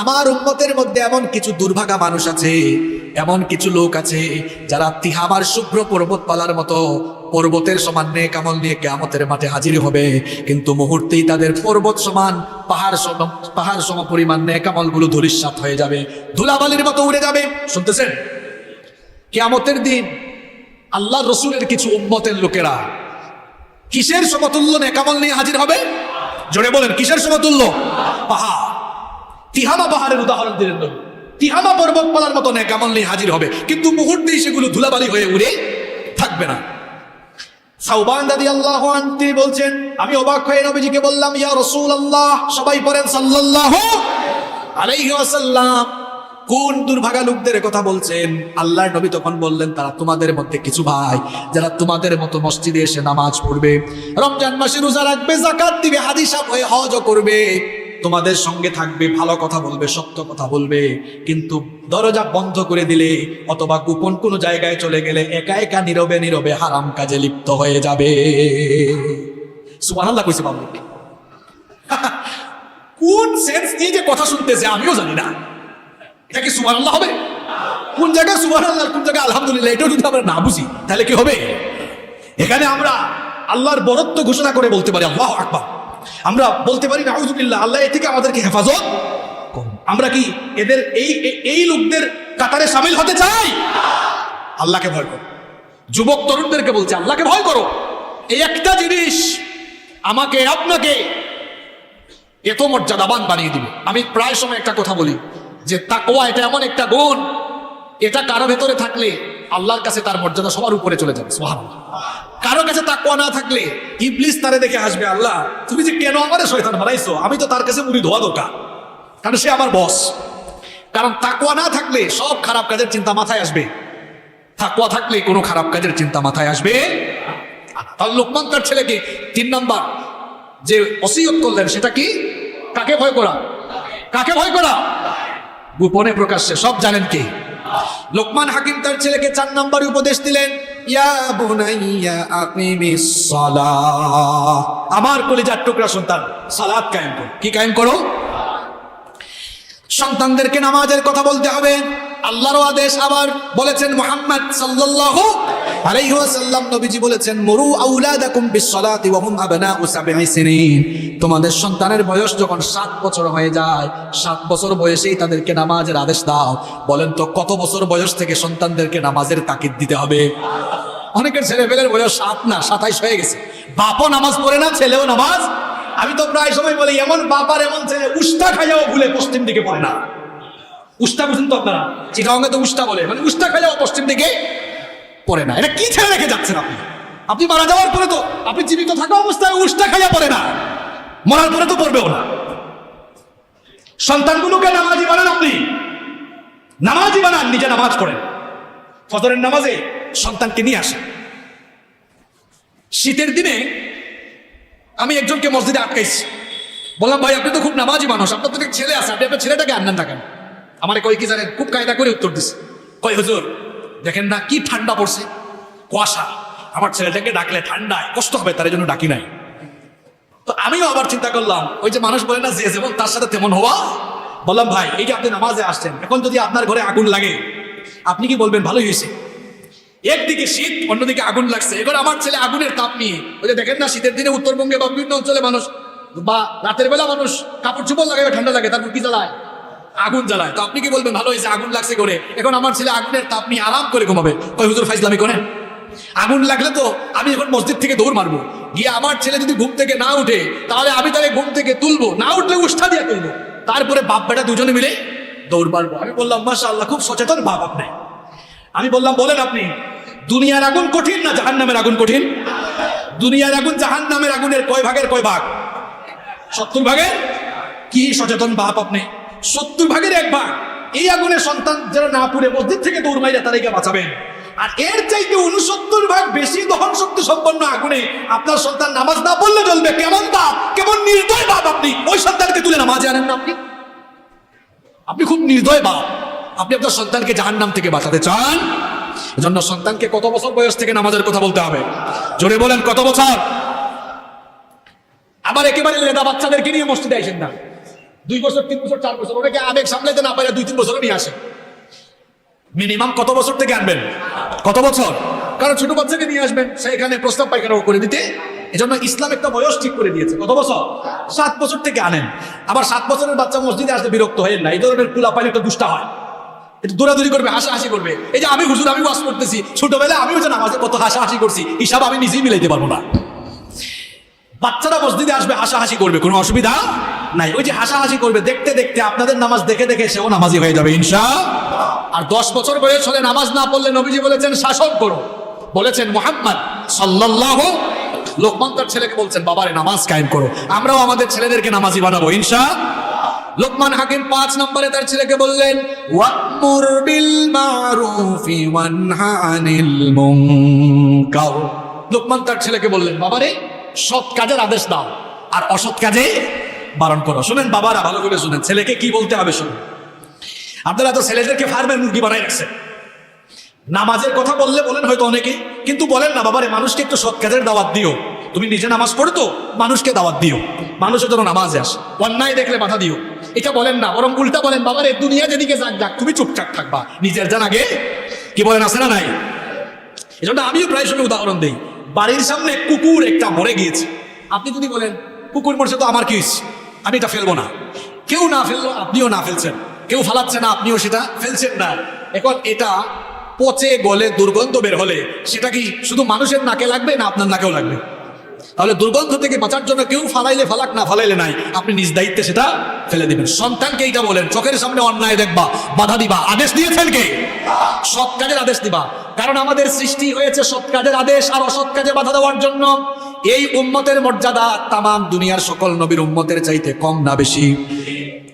আমার উম্মতের মধ্যে এমন কিছু দুর্ভাগা মানুষ আছে, এমন কিছু লোক আছে যারা তিহামার শুভ্র পর্বতমালার মতো পর্বতের সমান নেক আমল নিয়ে কিয়ামতের মাঠে হাজির হবে, কিন্তু মুহূর্তেই তাদের পর্বত সমান পাহাড় সম পরিমাণ নেক আমলগুলো ধূলিসাৎ হয়ে যাবে, ধুলাবালির মতো উড়ে যাবে। শুনতেছেন? কিয়ামতের দিন আল্লাহর রাসূলের কিছু উম্মতের লোকেরা কিসের সমতুল্য নেকামল নিয়ে হাজির হবে? জোরে বলেন, কিসের সমতুল্য? পাহাড়। তিহামা পাহাড়ের উদাহরণ দিলেন নবী। তিহামা পর্বতমালার মতো নেকামল নিয়ে হাজির হবে, কিন্তু মুহূর্তেই সেগুলো ধুলাবালি হয়ে উড়ে থাকবে না। সাওবান রাদিয়াল্লাহু আনহু তিনি বলছেন, আমি অবাক হয়ে নবীজিকে বললাম, ইয়া রাসূলুল্লাহ, সবাই পড়েন সাল্লাল্লাহু আলাইহি ওয়াসাল্লাম, কোন দুর্ভাগা লোকদের কথা বলছেন? আল্লাহর নবী তখন বললেন, তারা তোমাদের মধ্যে কিছু ভাই যারা তোমাদের মতো মসজিদে এসে নামাজ পড়বে, রমজান মাসে রোজা রাখবে, যাকাত দিবে, হাদিসা হয়ে হজও করবে, তোমাদের সঙ্গে থাকবে, ভালো কথা বলবে, সত্য কথা বলবে, কিন্তু দরজা বন্ধ করে দিলে অথবা গোপন কোনো জায়গায় চলে গেলে একা একা নীরবে নীরবে হারাম কাজে লিপ্ত হয়ে যাবে। সুবহানাল্লাহ কইছে বাবু। কোন সেন্স নিয়ে যে কথা শুনতেছে আমিও জানি না। এটা কি সুবহানাল্লাহ হবে? কোন জায়গায় সুবহানাল্লাহ, কোন জায়গায় আলহামদুলিল্লাহ, এটাও যদি আমরা না বুঝি তাহলে কি হবে? এখানে আমরা আল্লাহর বরত্ব ঘোষণা করে বলতে পারি আল্লাহু আকবার, আমরা বলতে পারি নাউযুবিল্লাহ, আল্লাহ এ থেকে আমাদেরকে হেফাজত করুন। আমরা কি এদের এই লোকদের কাতারে শামিল হতে চাই? আল্লাহকে ভয় করো। যুবক তরুণদেরকে বলছে, আল্লাহকে ভয় করো। এই একটা জিনিস আমাকে আপনাকে এত মর্যাদাবান বানিয়ে দিবে। আমি প্রায় সময় একটা কথা বলি যে তাকওয়া এটা এমন একটা গুণ, এটা কারো ভেতরে থাকলে আল্লাহর কাছে তার মর্যাদা সবার উপরে চলে যাবে। সুবহানাল্লাহ। কারো কাছে তাকওয়া না থাকলে ইবলিস তারে দেখে হাসবে, আল্লাহ তুমি যে কেন আমারে শয়তান বানাইছো, আমি তো তার কাছে মুড়ি ধোয়া দরকার, কারণ সে আমার বস। কারণ তাকওয়া না থাকলে সব খারাপ কাজের চিন্তা মাথায় আসবে, তাকওয়া থাকলে কোনো খারাপ কাজের চিন্তা মাথায় আসবে। তাহলে লোকমান তার ছেলেকে 3 নাম্বার যে ওসিয়ত করলেন সেটা কি? কাকে ভয় করা? কাকে ভয় করা? গোপনে প্রকাশ্যে সব জানেন কি? লোকমান হাকিম তার ছেলেকে 4 নম্বরে উপদেশ দিলেন, ইয়া বুনাইয়া আকিমিস সালাহ, আমার কলিজার টুকরা সন্তান, সালাত কায়েম করো। কি কায়েম করো? সন্তানদেরকে নামাজের কথা বলতে হবে। আল্লাহর আদেশ আবার বলেছেন মুহাম্মদ সাল্লাল্লাহু আলাইহি ওয়াসাল্লাম, নবীজি বলেছেন, মুরু আওলাদাকুম বিসসালাতি ওয়া হুম আবনাউ 7 সিনিন, তোমাদের সন্তানের বয়স যখন 7 বছর হয়ে যায়, 7 বছর বয়সেই তাদেরকে নামাজের আদেশ দাও। বলেন তো কত বছর বয়স থেকে সন্তানদেরকে নামাজের তাকিদ দিতে হবে? অনেকের ছেলেপেলের বয়স 7 না 27 হয়ে গেছে, বাপও নামাজ পড়ে না, ছেলেও নামাজ। আমি তো প্রায় সময় বলি, এমন বাপ আর এমন ছেলে উস্তা খাইয়াও ভুলে পশ্চিম দিকে পড়ে না। উস্তা বুঝুন তো আপনারা, চিটাগাঙ্গে তো উস্তা বলে, মানে উস্তা খাইয়াও পশ্চিম দিকে পড়ে না। এটা কি ছেলে রেখে যাচ্ছেন আপনি? আপনি মারা যাওয়ার পরে তো, আপনি জীবিত থাকা অবস্থায় উস্তা খাইয়া পড়ে না, মরার পরে তো পড়বেও না। সন্তানগুলোকে নামাজি বানান, আপনি নামাজি বানান, নিজে নামাজ পড়েন, ফজরের নামাজে সন্তানকে নিয়ে আসেন। শীতের দিনে আমি একজনকে মসজিদে আটকাইছি, বললাম, ভাই আপনি তো খুব নামাজি মানুষ, আপনার তো ছেলে আছে, আপনি আপনার ছেলেটাকে আনলেন না কেন? আমার কই কি জানেন, খুব কায়দা করে উত্তর দিচ্ছে, কই হুজুর দেখেন না কি ঠান্ডা পড়ছে, কুয়াশা, আমার ছেলেটাকে ডাকলে ঠান্ডায় কষ্ট হবে, তার জন্য ডাকি নাই। তো আমিও আবার চিন্তা করলাম, ওই যে মানুষ বলে না, যে যেমন তার সাথে তেমন হওয়া। বললাম, ভাই এই যে আপনি নামাজে আসছেন, এখন যদি আপনার ঘরে আগুন লাগে আপনি কি বলবেন ভালোই হয়েছে? একদিকে শীত, অন্যদিকে আগুন লাগছে, এবার আমার ছেলে আগুনের তাপ নিয়ে, ওই যে দেখেন না শীতের দিনে উত্তরবঙ্গে বা বিভিন্ন অঞ্চলে মানুষ বা রাতের বেলা মানুষ কাপড় চোপড় লাগাবে, ঠান্ডা লাগে, তারপর কি জ্বালায়? আগুন জ্বালায়। তো আপনি কি বলবেন ভালো হয়েছে আগুন লাগছে করে, এখন আমার ছেলে আগুনের তাপ নিয়ে আরাম করে ঘুমাবে? কই হুজুর ফাইজলামি করেন? আগুন লাগলে তো আমি এখন মসজিদ থেকে দৌড় মারবো, গিয়ে আমার ছেলে যদি ঘুম থেকে না উঠে তাহলে আমি তাকে ঘুম থেকে তুলবো, না উঠলে উষ্ঠা দিয়ে তুলবো, তারপরে বাপ বেটা দুজনে মিলে দৌড় মারবো। আমি বললাম, মাশাআল্লাহ খুব সচেতন বাপ আপনি। আমি বললাম, বলেন আপনি দুনিয়ার আগুন কঠিন না জাহান্নামের আগুন কঠিন? দুনিয়ার আগুন জাহান্নামের আগুনের কয় ভাগের কয় ভাগ? 70 ভাগের। কি সচেতন বাপ আপনি! 70 ভাগের 1 ভাগ। এই আগুনের সন্তান যারা না পুড়ে মসজিদ থেকে দৌড় মাইরা তাদেরকে বাঁচাবেন। আর এর চাইতে 69 ভাগ বেশি দহন শক্তি সম্পন্ন আগুনে আপনার সন্তান নামাজ না পড়লে চলবে। কেমন বাপ, কেমন নির্দয় বাপ আপনি! ওই সন্তানকে তুলে নামাজে আনেন না আপনি। আপনি খুব নির্দয় বাপ। আপনি আপনার সন্তানকে জাহান্নাম থেকে বাঁচাতে চান। এজন্য সন্তানকে কত বছর বয়স থেকে নামাজের কথা বলতে হবে? জোরে বলেন, কত বছর? আবার একেবারে লেদা বাচ্চাদেরকে নিয়ে মসজিদে আসেন না। 2 বছর, 3 বছর, 4 বছর, ওটাকে আবেগ সামলাইতে না পারে 2-3 বছর নিয়ে আসে। মিনিমাম কত বছর থেকে আনবেন? কত বছর? কারণ ছোট বাচ্চাকে নিয়ে আসবেন সেখানে প্রস্তাব পায়খানা করে দিতে। এজন্য ইসলাম একটা বয়স ঠিক করে দিয়েছে। কত বছর? 7 বছর থেকে আনেন। আবার 7 বছরের বাচ্চা মসজিদে আসলে বিরক্ত হয়ে না। এই ধরনের কুলা পাইলে একটু দুষ্টা হয়, একটু দৌড়াদৌড়ি করবে, হাসাহাসি করবে। এই যে আমি হুজুর, আমি ওয়াজ করতেছি, ছোটবেলায় আমিও যে নামাজে কত হাসাহাসি করছি, হিসাব আমি নিজেই মিলাইতে পারবো না। বাচ্চারা মসজিদে আসবে, হাসাহাসি করবে, কোনো অসুবিধা নাই। ওই যে হাসাহাসি করবে, দেখতে দেখতে আপনাদের নামাজ দেখে দেখে সেও নামাজি হয়ে যাবে ইনশাআল্লাহ। আর 10 বছর বয়স হলে নামাজ না পড়লে নবীজি বলেছেন শাসন করো। বলেছেন মুহাম্মদ সাল্লাল্লাহু, লোকমান তার ছেলেকে বলছেন বাবারে নামাজ কায়েম করো। আমরাও আমাদের ছেলেদেরকে নামাজি বানাবো ইনশাআল্লাহ। লোকমান হাকিম 5 নম্বরে তার ছেলেকে বললেন ওয়া'মুর বিল মারুফি ওয়ানহা আনিল মুনকার। লোকমান তার ছেলেকে বললেন বাবারে সৎ কাজের আদেশ দাও আর অসৎ কাজে বারণ করো। শুনেন বাবারা, ভালো করে শুনেন, ছেলেকে কি বলতে হবে শুনুন। আপনারা তো ছেলেদেরকে ফার্মের মুরগি বানাই রাখছেন। নামাজের কথা বললে বলেন হয়তো অনেকে, কিন্তু বলেন না বাবারে মানুষকে একটু সৎ কাজের দাওয়াত দিও। তুমি নিজে নামাজ পড়ো তো, মানুষকে দাওয়াত দিও, মানুষের জন্য নামাজে আসে, অন্যায় দেখলে বাধা দিও। এটা বলেন না, বরং উল্টা বলেন বাবারে দুনিয়া যেদিকে যাক যাক, তুমি চুপচাপ থাকবা, নিজের জান আগে। কি বলেন, আছে না নাই? এজন্য আমিও প্রায় সময় উদাহরণ দিই। বাড়ির সামনে কুকুর একটা মরে গিয়েছে। আপনি যদি বলেন কুকুর মরছে তো আমার কি হয়েছে, আমি এটা ফেলবো না। কেউ না ফেললো, আপনিও না ফেলছেন। কেউ ফালাচ্ছে না, আপনিও সেটা ফেলছেন না। এখন এটা পচে গলে দুর্গন্ধ বের হলে সেটা কি শুধু মানুষের নাকে লাগবে না আপনার নাকেও লাগবে? তাহলে দুর্গন্ধ থেকে বাঁচার জন্য কেউ ফালাইলে ফালাক, না ফালাইলে নাই, আপনি নিজ দায়িত্বে সেটা ফেলে দিবেন। সন্তানকে এইটা বলেন, চোখের সামনে অন্যায় দেখবা, বাধা দিবা, আদেশ দিয়েছেন কে? সৎ কাজের আদেশ দিবা। কারণ আমাদের সৃষ্টি হয়েছে সৎ কাজের আদেশ আর অসৎ কাজে বাধা দেওয়ার জন্য। এই উম্মতের মর্যাদা তামাম দুনিয়ার সকল নবীর উম্মতের চাইতে কম না বেশি?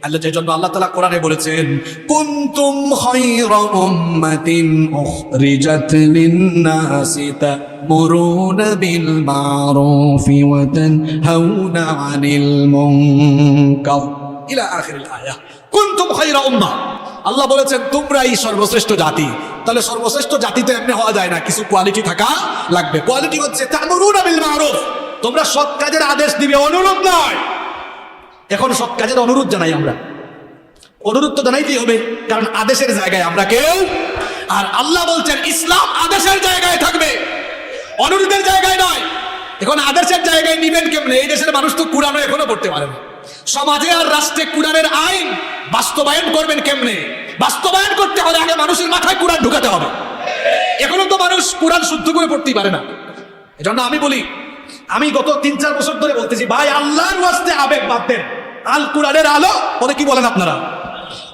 আল্লাহ যে জন্য আল্লাহ তাআলা কোরআনে বলেছেন কুনতুম খায়রা উম্মাতিন উখরিজাত লিন-নাসি তা'মুরুনা বিল মা'রুফি ওয়া তানহাউনা আনিল মুনকার ইলা আখিরিল আয়াহ। কুনতুম খায়রা উম্মাহ, আল্লাহ বলেছেন তোমরাই সর্বশ্রেষ্ঠ জাতি। তাহলে সর্বশ্রেষ্ঠ জাতি তো এমনি হওয়া যায় না, কিছু কোয়ালিটি থাকা লাগবে। কোয়ালিটি হচ্ছে তা'মুরুনা বিল মা'রুফ, তোমরা সৎ কাজের আদেশ দিবে, অনুরোধ নয়। এখন সৎ কাজের অনুরোধ জানাই আমরা, অনুরোধ তো জানাইতেই হবে, কারণ আদেশের জায়গায় আমরা কেউ। আর আল্লাহ বলছেন ইসলাম আদেশের জায়গায় থাকবে, অনুরোধের জায়গায় নয়। এখন আদেশের জায়গায় নিবেন কেমনে? এই দেশের মানুষ তো কুরআনও এখনো পড়তে পারে না। সমাজে আর রাষ্ট্রে কুরআনের আইন বাস্তবায়ন করবেন কেমনে? বাস্তবায়ন করতে হলে আগে মানুষের মাথায় কুরআন ঢুকাতে হবে। এখনো তো মানুষ কুরআন শুদ্ধ করে পড়তেই পারে না। এজন্য আমি বলি, আমি গত 3-4 বছর ধরে বলতেছি ভাই আল্লাহর ওয়াস্তে আবেগ বাদ দেন। আল কুরআনের আলো ওরে কি বলেন আপনারা?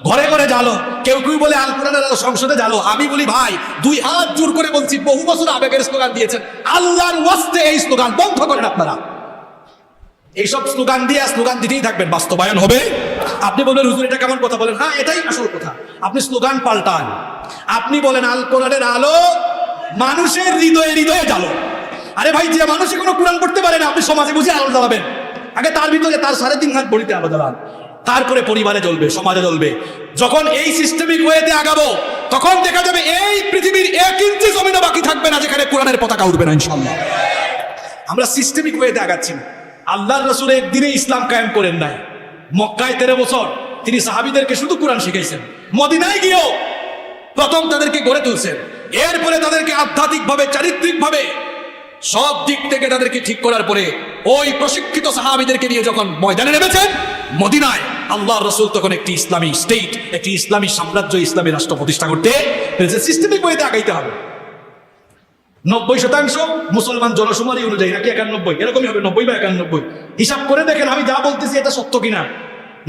ঘরে ঘরে জ্বালো। কেউ কেউ বলে আল কুরআনের আলো সংসদে জ্বালো। আমি বলি ভাই 2 হাত জোর করে বলছি, বহু বছর আবেগের স্লোগান দিয়েছেন, আল্লাহর ওয়াস্তে এই স্লোগান বন্ধ করেন আপনারা। এইসব স্লোগান দিয়ে স্লোগান দিতেই থাকবেন, বাস্তবায়ন হবে? আপনি বলবেন হুজুর এটা কেমন কথা বলেন? হ্যাঁ এটাই আসল কথা। আপনি স্লোগান পাল্টান, আপনি বলেন আল কোরআনের আলো মানুষের হৃদয়ে হৃদয়ে জ্বালো। আরে ভাই যে মানুষ এখনো কোরআন পড়তে পারে না, আপনি সমাজে বুঝে আলো জ্বালাবেন। আগে তার ভিতরে তার 3.5 হাত বড়িতে আলো জ্বালান, তারপরে পরিবারে জ্বলবে, সমাজে জ্বলবে। যখন এই সিস্টেমিক ওয়েতে আগাবো তখন দেখা যাবে এই পৃথিবীর 1 ইঞ্চি জমিনও বাকি থাকবে না যেখানে কোরআনের পতাকা উঠবে না ইনশাআল্লাহ। আমরা সিস্টেমিক ওয়েতে আগাচ্ছি না। আল্লাহর রাসূল একদিনে ইসলাম কায়েম করেন নাই। মক্কায় 13 বছর তিনি সাহাবীদেরকে শুধু কোরআন শিখাইছেন। মদিনায় গিয়েও প্রথম তাদেরকে গড়ে তুলছেন, এরপরে তাদেরকে আধ্যাত্মিকভাবে, চারিত্রিকভাবে সব দিক থেকে তাদেরকে ঠিক করার পরে ওই প্রশিক্ষিত সাহাবীদেরকে নিয়ে যখন ময়দানে নেমেছেন মদিনায়, আল্লাহর রাসূল তখন একটি ইসলামী স্টেট, একটি ইসলামী সাম্রাজ্য, ইসলামী রাষ্ট্র প্রতিষ্ঠা করতে পেরেছে। সিস্টেমিক ওয়েতে আগাইতে হবে। 90% মুসলমান জনশুমারি অনুযায়ী নাকি 91, এরকমই হবে, 90 বা 91। হিসাব করে দেখেন আমি যা বলতেছি এটা সত্য কিনা।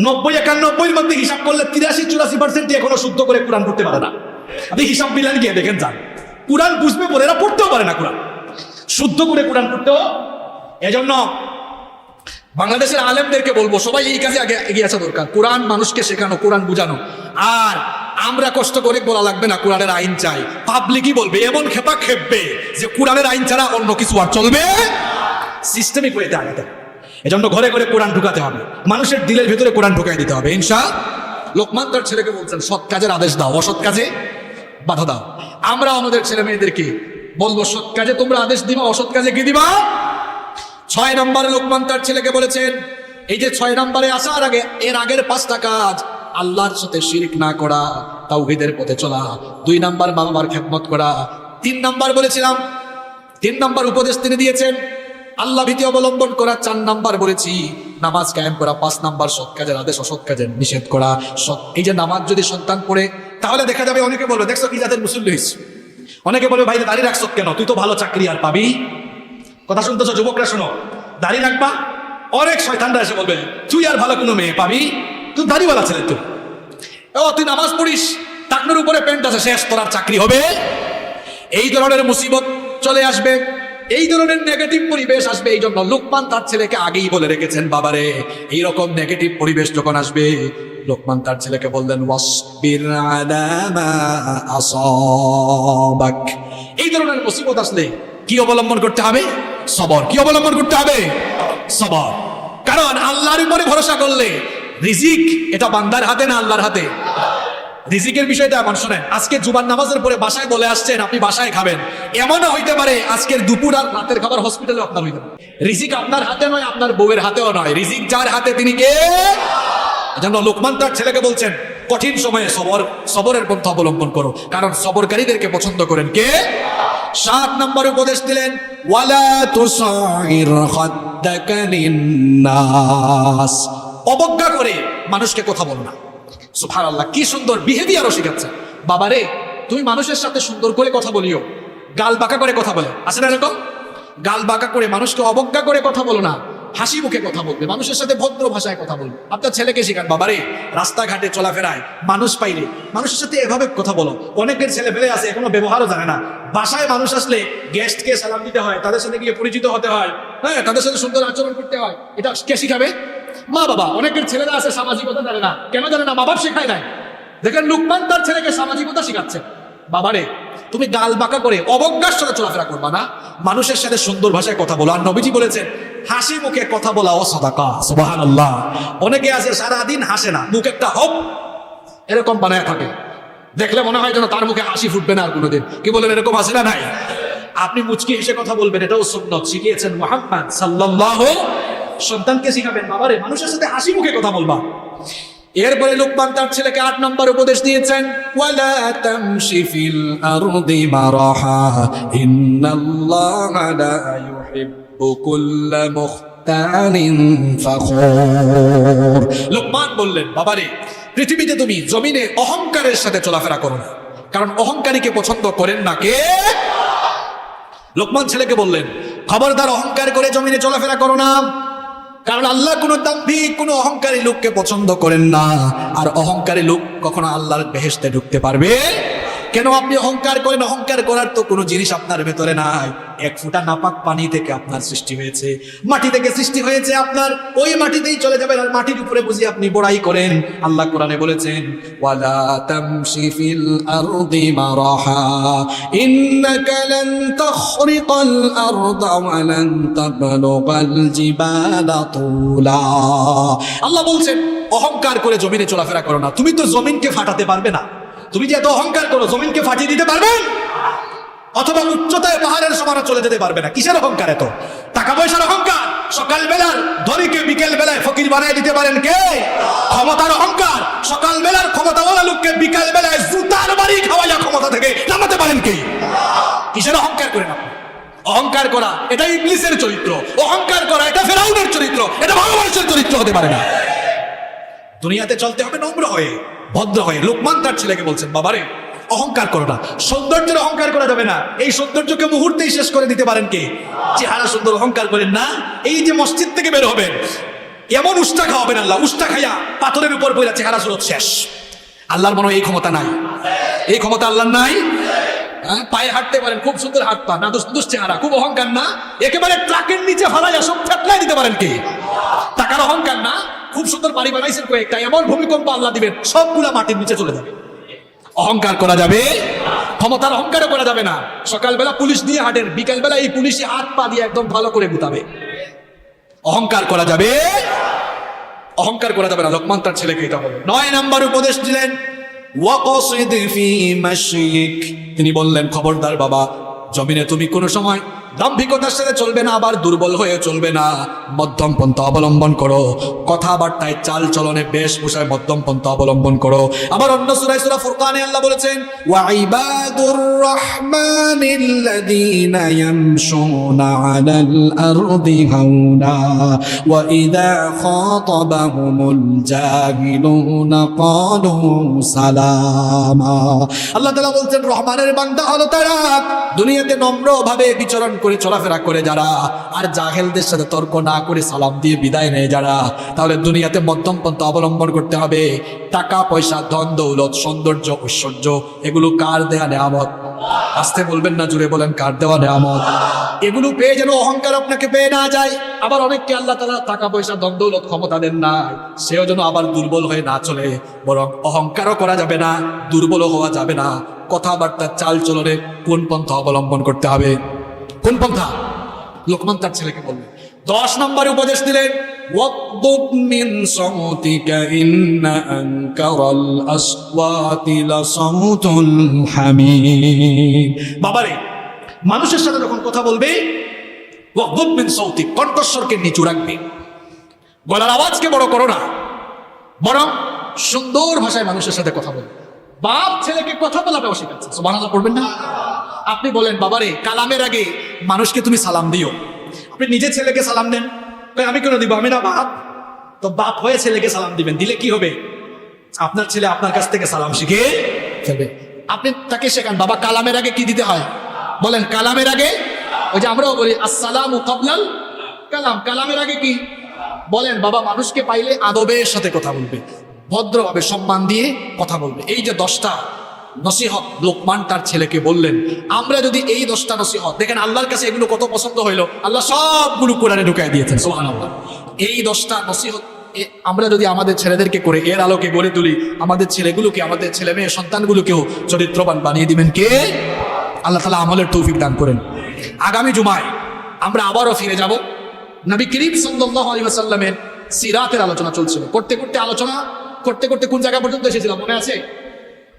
90-91 মধ্যে হিসাব করলে 83-84% এখনো শুদ্ধ করে কোরআন পড়তে পারে না। আপনি হিসাব মিলান গিয়ে দেখেন যান। কোরআন বুঝবে বলে এরা পড়তেও পারে না কোরআন, শুদ্ধ করে কোরআন পড়তেও। এজন্য বাংলাদেশের আলেমদেরকে বলবো, সবাই এই কাজে আগে এগিয়ে আসা দরকার, কোরআন মানুষকে শেখানো, কোরআন বুঝানো। আর আমরা কষ্ট করে বলা লাগবে না কোরআনের আইন চাই, পাবলিকই বলবে, এমন খেপা খেপবে যে কোরআনের আইন ছাড়া অন্য কিছু আর চলবে, সিস্টেমিক ওয়েতে আগাতে। এজন্য ঘরে ঘরে কোরআন ঢুকাতে হবে, মানুষের দিলের ভিতরে কোরআন ঢুকাই দিতে হবে ইনশাআল্লাহ। লোকমান তার ছেলেকে বলছেন, সৎ কাজের আদেশ দাও, অসৎ কাজে বাধা দাও। আমরা আমাদের ছেলে মেয়েদেরকে বলবো, সৎ কাজে তোমরা আদেশ দিবা, অসৎ কাজে কি দিবা। 6 নম্বরে লোকমান তার ছেলেকে বলেছেন, এই যে 6 নম্বরে আসার আগে এর আগের 5টা কাজ, আল্লাহর সাথে শিরক না করা, তাওহীদের পথে চলা, 2 নম্বর মা বাবার খেদমত করা, 3 নম্বর বলেছিলাম, 3 নম্বর উপদেশ তিনি দিয়েছেন আল্লাহ ভীতি অবলম্বন করা, 4 নম্বর বলেছি নামাজ কায়েম করা, 5 নম্বর সৎ কাজের আদেশ, অসৎ কাজের নিষেধ করা। এই যে নামাজ যদি সন্তান পড়ে, তাহলে দেখা যাবে, অনেকে বলবে দেখছো কি জাতের মুসল্লি হইছে, অনেকে বলবে ভাই দাঁড়িয়ে রাখছো কেন, তুই তো ভালো চাকরি আর পাবি। কথা শুনতেছো যুবকরা, শোনো, দাঁড়িয়ে রাখবা, অনেক শয়তানরা এসে বলবে তুই আর ভালো কোনো মেয়ে পাবি, তুই দাড়িওয়ালা ছেলে, তুই নামাজ পড়িস, টাকনোর উপরে প্যান্ট আছে, শেষ তোর আর চাকরি হবে। এই ধরনের মুসিবত চলে আসবে, এই ধরনের নেগেটিভ পরিবেশ আসবে। এই জন্য লোকমান তার ছেলেকে আগেই বলে রেখেছেন, বাবারে এইরকম নেগেটিভ পরিবেশ যখন আসবে, লোকমান তার ছেলেকে বললেন ওয়াসবির আলা মা আসাবাক। এই ধরনের মুসিবত আসলে কি অবলম্বন করতে হবে? সবর। কি অবলম্বন করতে হবে? সবর। কারণ আল্লাহর উপরে ভরসা করলে রিজিক এটা বান্দার হাতে না আল্লাহর হাতে। রিজিকের বিষয়টা এমন, শোনেন, আজকে জুমার নামাজের পরে বাসায় বলে আসছেন আপনি বাসায় খাবেন, এমনও হইতে পারে আজকের দুপুর আর রাতের খাবার হসপিটালে আপনার হইতে পারে। রিজিক আপনার হাতে নয়, আপনার বউয়ের হাতেও নয়, রিজিক যার হাতে তিনি কে। এজন্য লোকমান তার ছেলেকে বলছেন কঠিন সময়ে সবরের পন্থা অবলম্বন করো, কারণ সবরকারীদেরকে পছন্দ করেন কে। 7 নম্বর উপদেশ দিলেন ওয়ালা তুসাইর খাদ্দাকা লিন্নাস, অবজ্ঞা করে মানুষকে কথা বলো না। সুবহানাল্লাহ, কি সুন্দর বিহেভিয়ারও শিখাচ্ছে। বাবারে তুমি মানুষের সাথে সুন্দর করে কথা বলিও, গাল বাঁকা করে কথা বলে, আছে না এরকম? গাল বাঁকা করে মানুষকে অবজ্ঞা করে কথা বলো না, হাসি মুখে কথা বলবে, মানুষের সাথে ভদ্র ভাষায় কথা বলবে। আপনার ছেলেকে শিখান, বাবারে রাস্তাঘাটে চলাফেরায় মানুষ পাইলে মানুষের সাথে এভাবে কথা বলো। অনেকের ছেলে ফেলে আছে এখনো ব্যবহারও জানে না, বাসায় মানুষ আসলে গেস্টকে সালাম দিতে হয়, তাদের সাথে গিয়ে পরিচিত হতে হয়, হ্যাঁ, তাদের সাথে সুন্দর আচরণ করতে হয়। এটা কে শিখাবে? মা বাবা। অনেকের ছেলেরা আছে সামাজিকতা জানে না, কেন জানে না? মা বাপ শেখায় নাই। দেখেন লোকমান তার ছেলেকে সামাজিকতা শিখাচ্ছে। বাবারে তুমি গাল বাঁকা করে অবজ্ঞার সাথে চলাফেরা করবা না, মানুষের সাথে সুন্দর ভাষায় কথা বলো। আর নবীজি বলেছেন হাসি মুখে কথা বলা ও সাদাকা। সুবহানাল্লাহ। অনেকে আছে সারাদিন হাসে না, মুখ একটা হপ এরকম বানায় থাকে, দেখলে মনে হয় যেন তার মুখে হাসি ফুটবে না আর কোনোদিন। কি বলেন, এরকম আছে না নাই? আপনি মুচকি হেসে কথা বলবেন, এটাও সুন্নাত, শিখিয়েছেন মুহাম্মদ সাল্লাল্লাহু। সন্তানকে শিখাবেন, বাবারে মানুষের সাথে হাসি মুখে কথা বলবা। এরপরে লোকমান তার ছেলেকে 8 নম্বর উপদেশ দিয়েছেন ওয়ালা তামশি ফিল আরদি মারাহা ইন্নাল্লাহা লা ইউহিব্বু কুল্লা মুখতালিন ফাখুর। লোকমান বললেন, বাবারে পৃথিবীতে তুমি জমিনে অহংকারের সাথে চলাফেরা করো না, কারণ অহংকারীকে পছন্দ করেন না কে। লোকমান ছেলেকে বললেন খবরদার অহংকার করে জমিনে চলাফেরা করো না, কারণ আল্লাহ কোনো দাম্ভিক কোনো অহংকারী লোককে পছন্দ করেন না। আর অহংকারী লোক কখনো আল্লাহর বেহেশতে ঢুকতে পারবে কেন? আপনি অহংকার করেন, অহংকার করার তো কোনো জিনিস আপনার ভেতরে নাই। 1 ফোঁটা নাপাক পানি থেকে আপনার সৃষ্টি হয়েছে, মাটি থেকে সৃষ্টি হয়েছে আপনার, ওই মাটিতেই চলে যাবেন। আর মাটির উপরে বুঝি আপনি বড়াই করেন। আল্লাহ কোরআনে বলেছেন ওয়ালা তামশি ফিল আরদি মারাহা ইন্নাকা লান তাখরিকাল আরদা ওয়া লান তাবলুগাল জিবালা তুলা। আল্লাহ বলছেন অহংকার করে জমিনে চলাফেরা করো না। তুমি তো জমিনকে ফাটাতে পারবে না, তুমি যে এত অহংকার করো জমিনকে ফাটিয়ে দিতে পারবে, অথবা উচ্চতায় পাহাড়ের সমান চলে যেতে পারবে না। কিসের অহংকার এত? টাকা পয়সার অহংকার। সকাল বেলার ধনীকে বিকেল বেলায় ফকির বানায় দিতে পারেন কে? ক্ষমতার অহংকার। সকাল বেলার ক্ষমতাওয়ালা লোককে বিকাল বেলায় জুতার বাড়ি খাওয়াইয়া ক্ষমতা থেকে নামাতে পারেন কে? কিসের অহংকার করেন আপনি? অহংকার করা এটা ইবলিসের চরিত্র, অহংকার করা এটা ফেরাউনের চরিত্র, এটা ভালো মানুষের চরিত্র হতে পারে না। দুনিয়াতে চলতে হবে নম্র হয়ে, ভদ্র হয়ে। লোকমান তার ছেলেকে বলছেন বাবারে অহংকার করো না। সৌন্দর্যের অহংকার করা যাবে না, এই সৌন্দর্যকে মুহূর্তেই শেষ করে দিতে পারেন কে? চেহারা সুন্দর অহংকার করেন না। এই যে মসজিদ থেকে বের হবেন এমন উষ্টা খাওয়াবেন আল্লাহ, উষ্টা খাইয়া পাথরের উপর বইলা চেহারা সুরত শেষ। আল্লাহর মনে এই ক্ষমতা নাই, এই ক্ষমতা আল্লাহর নাই। পায়ে হাঁটতে পারেন, খুব সুন্দর হাত পা, না দুস চেহারা, খুব অহংকার না? একেবারে ট্রাকের নিচে ফালাইয়া সব ফেটলাই দিতে পারেন কি? টাকার অহংকার না? খুব সুন্দর বাড়ি বানাইছেন কয়েকটা, এমন ভূমিকম্প আল্লাহ দিবেন সবগুলা মাটির নিচে চলে যাবে। অহংকার করা যাবে? ক্ষমতার অহংকারও করা যাবে না। সকালবেলা পুলিশ দিয়ে হাঁটেন, বিকালবেলা এই পুলিশে হাত পা দিয়ে একদম ভালো করে গুতাবে। অহংকার করা যাবে? অহংকার করা যাবে না। লোকমান তার ছেলেকে এটা বলেন। 9 নাম্বার উপদেশ দিলেন, ওয়াকসিদ ফি মাশয়িক। তিনি বললেন, খবরদার বাবা, জমিনে তুমি কোনো সময় দাম্ভিকতার সাথে চলবে না, আবার দুর্বল হয়ে চলবে না। মধ্যম পন্থা অবলম্বন করো। কথাবার্তায়, চাল চলনে, বেশভূষায় মধ্যম পন্থা অবলম্বন করো। আবার অন্য সূরা সূরা ফুরকানে আল্লাহ বলেছেন, ওয়া ইবাদুর রাহমানিল্লাযীনা ইয়ামশুনা আলাল আরদি হাওনা ওয়া ইযা খাতাবাহুমুল জাহিলুনা ক্বালু সালামা। আল্লাহ তাআলা বলছেন, রহমানের বান্দা হলো তারা দুনিয়াতে নম্রভাবে বিচরণ করে চলাফেরা করে যারা, আর জাহেলদের সাথে তর্ক না করে সালাম দিয়ে বিদায় নেয় যারা। তাহলে দুনিয়াতে মধ্যম পন্থা অবলম্বন করতে হবে। টাকা পয়সা, ধন দৌলত, সৌন্দর্য, ঐশ্বর্য, এগুলো কার দেয়া নেয়ামত? আসতে বলবেন না, জুড়ে বলেন, কার দেওয়া নেয়ামত? এগুলো পেয়ে যেন অহংকার আপনাকে পেয়ে না যায়। আবার অনেককে আল্লাহ তাআলা টাকা পয়সা, ধন দৌলত, ক্ষমতা দেন না, সেও যেন আবার দুর্বল হয়ে না চলে। বরং অহংকারও করা যাবে না, দুর্বলও হওয়া যাবে না। কথাবার্তা, চাল চলনে কোন পন্থা অবলম্বন করতে হবে? কোন পন্থা? লোকমান তার ছেলেকে বললেন। 10 নম্বরে উপদেশ দিলেন, ওয়াকদুদ মিন সাউতিকা ইন্না আনকারাল আসওয়াতি লাসাউতুল হামিদ। বাবারে, মানুষের সাথে যখন কথা বলবে, ওয়াকদুদ মিন সাউতিক, কণ্ঠস্বরকে নিচু রাখবে, গলার আওয়াজকে বড় করো না, বরং সুন্দর ভাষায় মানুষের সাথে কথা বলবে। বাপ ছেলেকে কথা বলাটাও শেখাচ্ছে। সুবহানাল্লাহ পড়বেন না? আপনি বলেন, বাবারে, কালামের আগে মানুষকে তুমি সালাম দিও। আপনি নিজে ছেলেকে সালাম দেন, আমি কেন দিব, আমি না বাপ? তো বাপ হয়ে ছেলেকে সালাম দিবেন, দিলে কি হবে? আপনার ছেলে আপনার কাছ থেকে সালাম শিখে ফেলবে। আপনি তাকে শেখান, বাবা কালামের আগে কি দিতে হয়? বলেন, কালামের আগে, ওই যে আমরাও বলি আসসালামু কাবলাল কালাম, কালামের আগে কি? বলেন, বাবা মানুষকে পাইলে আদবের সাথে কথা বলবে, ভদ্রভাবে সম্মান দিয়ে কথা বলবে। এই যে 10টা নসিহত লোকমান তার ছেলেকে বললেন, আমরা যদি এই 10টা নসিহত, দেখেন আল্লাহর কাছে এগুলো কত পছন্দ হইলো, আল্লাহ সবগুলো কোরআনে ঢুকাই দিয়েছেন। সুবহানাল্লাহ। এই 10টা নসিহত আমরা যদি আমাদের ছেলেদেরকে করে এর আলোকে গড়ে তুলি, আমাদের ছেলেগুলোকে, আমাদের ছেলে মেয়ে সন্তানগুলোকেও চরিত্রবান বানিয়ে দিবেন কে? আল্লাহ তাআলা আমলের তৌফিক দান করেন। আগামী জুমায় আমরা আবারও ফিরে যাব। নবী করিম সাল্লাল্লাহু আলাইহি ওয়াসাল্লামের সিরাতের আলোচনা চলছিল। করতে করতে কোন জায়গা পর্যন্ত এসেছিলাম মনে আছে?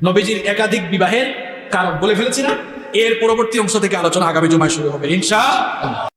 নবীজির একাধিক বিবাহের কারণ বলে ফেলেছি না? এর পরবর্তী অংশ থেকে আলোচনা আগামী জুমায় শুরু হবে ইনশাআল্লাহ।